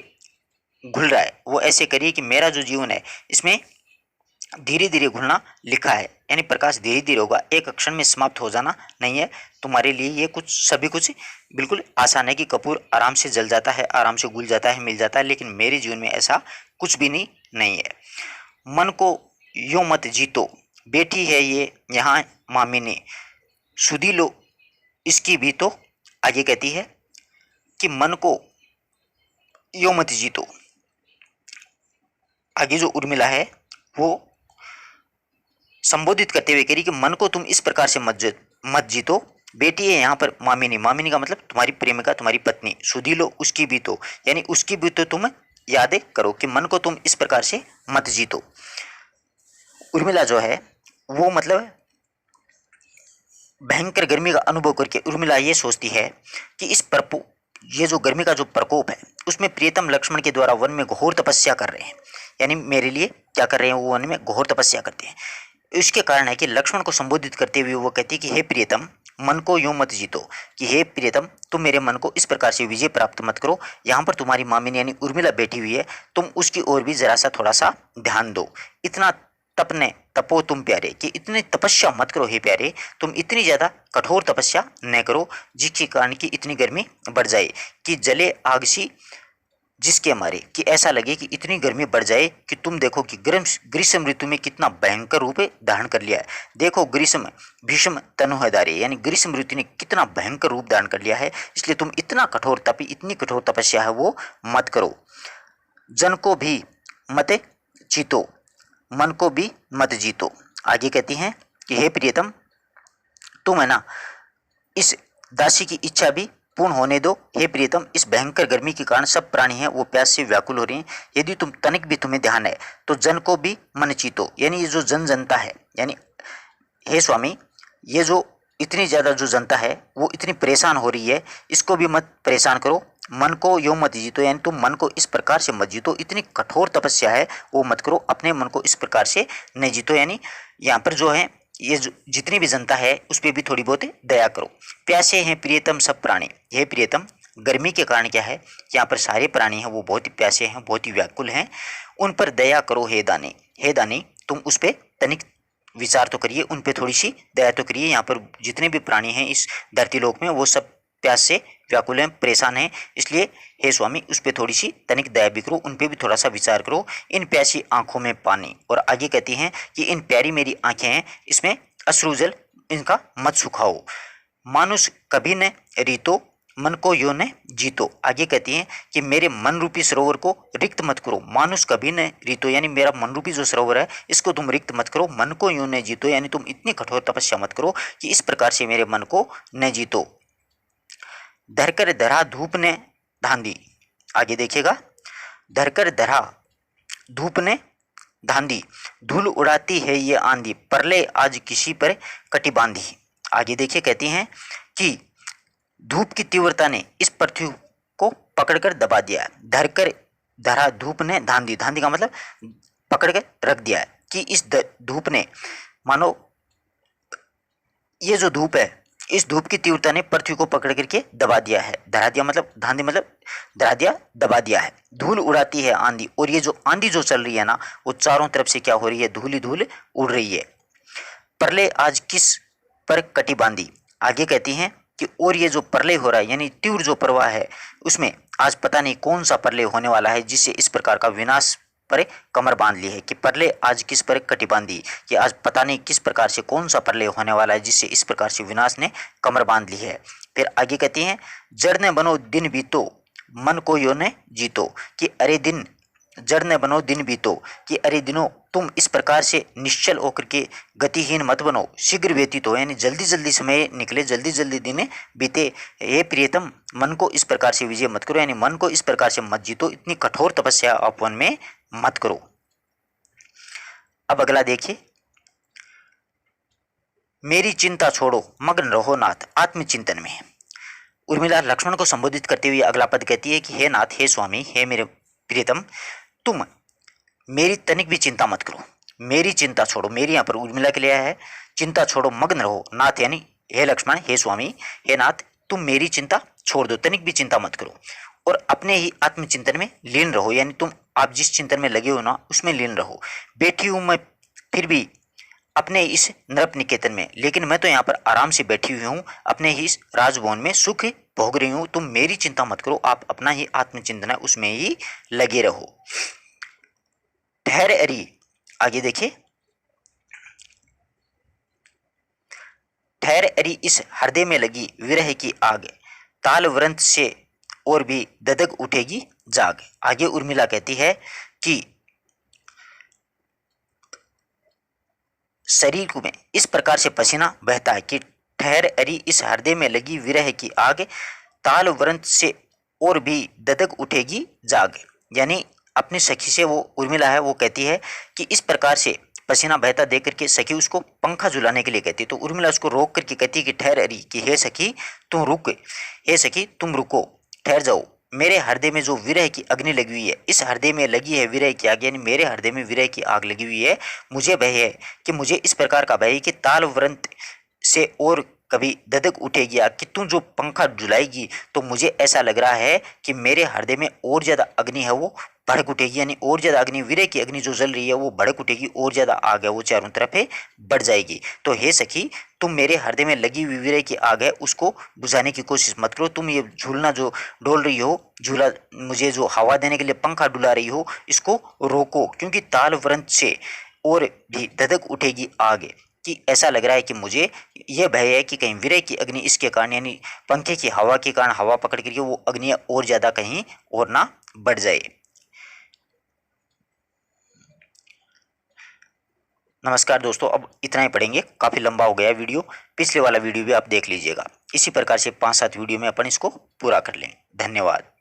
घुल रहा है, वो ऐसे करिए कि मेरा जो जीवन है इसमें धीरे धीरे घुलना लिखा है, यानी प्रकाश धीरे धीरे होगा, एक क्षण में समाप्त हो जाना नहीं है। तुम्हारे लिए ये कुछ सभी कुछ बिल्कुल आसान है कि कपूर आराम से जल जाता है, आराम से घुल जाता है, मिल जाता है, लेकिन मेरे जीवन में ऐसा कुछ भी नहीं है। मन को यूं मत जीतो, बैठी है ये यहाँ मामिनी, सुधी लो इसकी भी तो। आगे कहती है कि मन को यूं मत जीतो, आगे जो उर्मिला है वो संबोधित करते हुए कह रही कि मन को तुम इस प्रकार से मत जीतो, बेटी है यहाँ पर मामिनी, मामिनी का मतलब तुम्हारी प्रेमिका, तुम्हारी पत्नी, सुधी लो उसकी भी तो, यानी उसकी भी तो तुम यादें करो, कि मन को तुम इस प्रकार से मत जीतो। उर्मिला जो है वो मतलब भयंकर गर्मी का अनुभव करके उर्मिला ये सोचती है कि ये जो गर्मी का जो प्रकोप है उसमें प्रियतम लक्ष्मण के द्वारा वन में घोर तपस्या कर रहे हैं, यानी मेरे लिए क्या कर रहे हैं, वो वन में घोर तपस्या करते हैं। इसके कारण है कि लक्ष्मण को संबोधित करते हुए वो कहती है कि हे प्रियतम, मन को यूं मत जीतो, कि हे प्रियतम, तुम मेरे मन को इस प्रकार से विजय प्राप्त मत करो। यहाँ पर तुम्हारी मामिनी यानी उर्मिला बैठी हुई है, तुम उसकी ओर भी जरा सा थोड़ा सा ध्यान दो। इतना तपने तपो तुम प्यारे, कि इतनी तपस्या मत करो हे प्यारे, तुम इतनी ज़्यादा कठोर तपस्या न करो जिसके कारण की इतनी गर्मी बढ़ जाए, कि जले आग सी जिसके मारे, कि ऐसा लगे कि इतनी गर्मी बढ़ जाए कि तुम देखो कि ग्रीष्म ऋतु में कितना भयंकर रूप धारण कर लिया है। देखो ग्रीष्म भीष्म तनुहदारे, यानी ग्रीष्म ऋतु ने कितना भयंकर रूप धारण कर लिया है, इसलिए तुम इतना कठोर तपी, इतनी कठोर तपस्या है वो मत करो। जन को भी मत जीतो, मन को भी मत जीतो। आगे कहती हैं कि हे प्रियतम, तुम है ना इस दासी की इच्छा भी पूर्ण होने दो। हे प्रियतम, इस भयंकर गर्मी के कारण सब प्राणी हैं वो प्यास से व्याकुल हो रहे हैं, यदि तुम तनिक भी तुम्हें ध्यान है तो जन को भी मन चीतो, यानी ये जो जनता है, यानी हे स्वामी, ये जो इतनी ज़्यादा जो जनता है वो इतनी परेशान हो रही है, इसको भी मत परेशान करो। मन को यूँ मत जीतो, यानी तुम मन को इस प्रकार से मत जीतो, इतनी कठोर तपस्या है वो मत करो, अपने मन को इस प्रकार से नहीं जीतो। यानी यहाँ पर जो है ये जो जितनी भी जनता है उस पर भी थोड़ी बहुत दया करो। प्यासे हैं प्रियतम सब प्राणी, हे प्रियतम, गर्मी के कारण क्या है, यहाँ पर सारे प्राणी हैं वो बहुत ही प्यासे हैं, बहुत ही व्याकुल हैं, उन पर दया करो हे दानी। हे दानी, तुम उस पर तनिक विचार तो करिए, उन पर थोड़ी सी दया तो करिए। यहाँ पर जितने भी प्राणी हैं इस धरती लोक में वो सब प्यास से व्याकुल हैं, परेशान हैं, इसलिए हे स्वामी उस पर थोड़ी सी तनिक दया भी करो, उन पर भी थोड़ा सा विचार करो। इन प्यासी आंखों में पानी, और आगे कहती हैं कि इन प्यारी मेरी आंखें हैं इसमें अश्रुजल इनका मत सुखाओ। मानुष कभी न रीतो, मन को यो न जीतो। आगे कहती हैं कि मेरे मन रूपी सरोवर को रिक्त मत करो। मानुष कभी न रीतो, यानी मेरा मन रूपी जो सरोवर है इसको तुम रिक्त मत करो। मन को यूं न जीतो, यानी तुम इतनी कठोर तपस्या मत करो कि इस प्रकार से मेरे मन को न जीतो। धरकर धरा धूप ने धांधी। आगे देखिएगा, धरकर धरा धूप ने धांधी, धूल उड़ाती है ये आंधी, परले आज किसी पर कटी बांधी। आगे देखिए कहती हैं कि धूप की तीव्रता ने इस पृथ्वी को पकड़कर दबा दिया है। धरकर धरा धूप ने धांधी, धांधी का मतलब पकड़ कर रख दिया है कि इस धूप ने, मानो ये जो धूप है, इस धूप की तीव्रता ने पृथ्वी को पकड़ करके दबा दिया है। धरा दिया मतलब धांधी मतलब धरा दिया, दबा दिया है। धूल उड़ाती है आंधी, और ये जो आंधी जो चल रही है ना, वो चारों तरफ से क्या हो रही है, धूल ही धूल उड़ रही है। परले आज किस पर कटी बांधी। आगे कहती हैं कि और ये जो प्रलय हो रहा है, यानी तीव्र जो प्रवाह है, उसमें आज पता नहीं कौन सा प्रलय होने वाला है जिससे इस प्रकार का विनाश पर कमर बांध ली है। कि प्रलय आज किस पर कटी बांधी, कि आज पता नहीं किस प्रकार से कौन सा प्रलय होने वाला है जिससे इस प्रकार से विनाश ने कमर बांध ली है। फिर आगे कहती हैं, जड़ ने बनो दिन बीतो मन को यो ने जीतो। कि अरे दिन, जड़ ने बनो दिन बीतो, कि अरे दिनों तुम इस प्रकार से निश्चल होकर के गतिहीन मत बनो, शीघ्र व्यतीत हो, यानी जल्दी जल्दी समय निकले, जल्दी जल्दी दिन बीते। हे प्रियतम, मन को इस प्रकार से विजय मत करो, यानी मन को इस प्रकार से मत जीतो, इतनी कठोर तपस्या आप वन में मत करो। अब अगला देखिए, मेरी चिंता छोड़ो मग्न रहो नाथ आत्मचिंतन में। उर्मिला लक्ष्मण को संबोधित करते हुए अगला पद कहती है कि हे नाथ, हे स्वामी, हे मेरे प्रियतम, तुम मेरी तनिक भी चिंता मत करो, मेरी चिंता छोड़ो। मेरी यहाँ पर उर्मिला के लिए है, चिंता छोड़ो मग्न रहो नाथ, यानी हे लक्ष्मण, हे स्वामी, हे नाथ, तुम मेरी चिंता छोड़ दो, तनिक भी चिंता मत करो, और अपने ही आत्मचिंतन में लीन रहो, यानी तुम आप जिस चिंतन में लगे हो ना, उसमें लीन रहो। बैठी हूँ मैं फिर भी अपने इस नृप निकेतन में, लेकिन मैं तो यहाँ पर आराम से बैठी हुई हूँ, अपने ही इस राजभवन में सुख भोग रही हूँ। तुम मेरी चिंता मत करो, आप अपना ही आत्मचिंतन है उसमें ही लगे रहो। ठहर अरी, आगे देखिए, ठहर अरी इस हृदय में लगी विरह की आग, ताल व्रंत से और भी ददक उठेगी जाग। आगे उर्मिला कहती है कि शरीर में इस प्रकार से पसीना बहता है कि ठहर अरी इस हृदय में लगी विरह की आग, ताल व्रंत से और भी ददक उठेगी जाग। यानी अपनी सखी से वो उर्मिला है, वो कहती है कि इस प्रकार से पसीना बहता देख करके सखी उसको पंखा झुलाने के लिए कहती है। तो उर्मिला उसको रोक करके कहती है कि ठहर अरी, कि हे सखी तुम रुक, हे सखी तुम रुको, ठहर जाओ, मेरे हृदय में जो विरह की अग्नि लगी हुई है, इस हृदय में लगी है विरह की आग, यानी मेरे हृदय में विरह की आग लगी हुई है। मुझे भय है कि मुझे इस प्रकार का भय है कि ताल व्रंत से और कभी ददक उठेगी आग, कि तू जो पंखा झुलाएगी तो मुझे ऐसा लग रहा है कि मेरे हृदय में और ज़्यादा अग्नि है वो भड़क उठेगी, यानी और ज़्यादा अग्नि, विरह की अग्नि जो जल रही है वो भड़क उठेगी, और ज़्यादा आग है वो चारों तरफ है बढ़ जाएगी। तो हे सखी, तुम मेरे हृदय में लगी हुई विरह की आग है उसको बुझाने की कोशिश मत करो। तुम ये झूलना जो डोल रही हो, झूला मुझे जो हवा देने के लिए पंखा डुला रही हो, इसको रोको, क्योंकि ताल व्रंत से और भी ददक उठेगी आग, कि ऐसा लग रहा है कि मुझे यह भय है कि कहीं विरह की अग्नि इसके कारण, यानी पंखे की हवा के कारण हवा पकड़ करके वो अग्नि और ज़्यादा कहीं और ना बढ़ जाए। नमस्कार दोस्तों, अब इतना ही पढ़ेंगे, काफ़ी लंबा हो गया वीडियो, पिछले वाला वीडियो भी आप देख लीजिएगा। इसी प्रकार से 5-7 वीडियो में अपन इसको पूरा कर लें। धन्यवाद।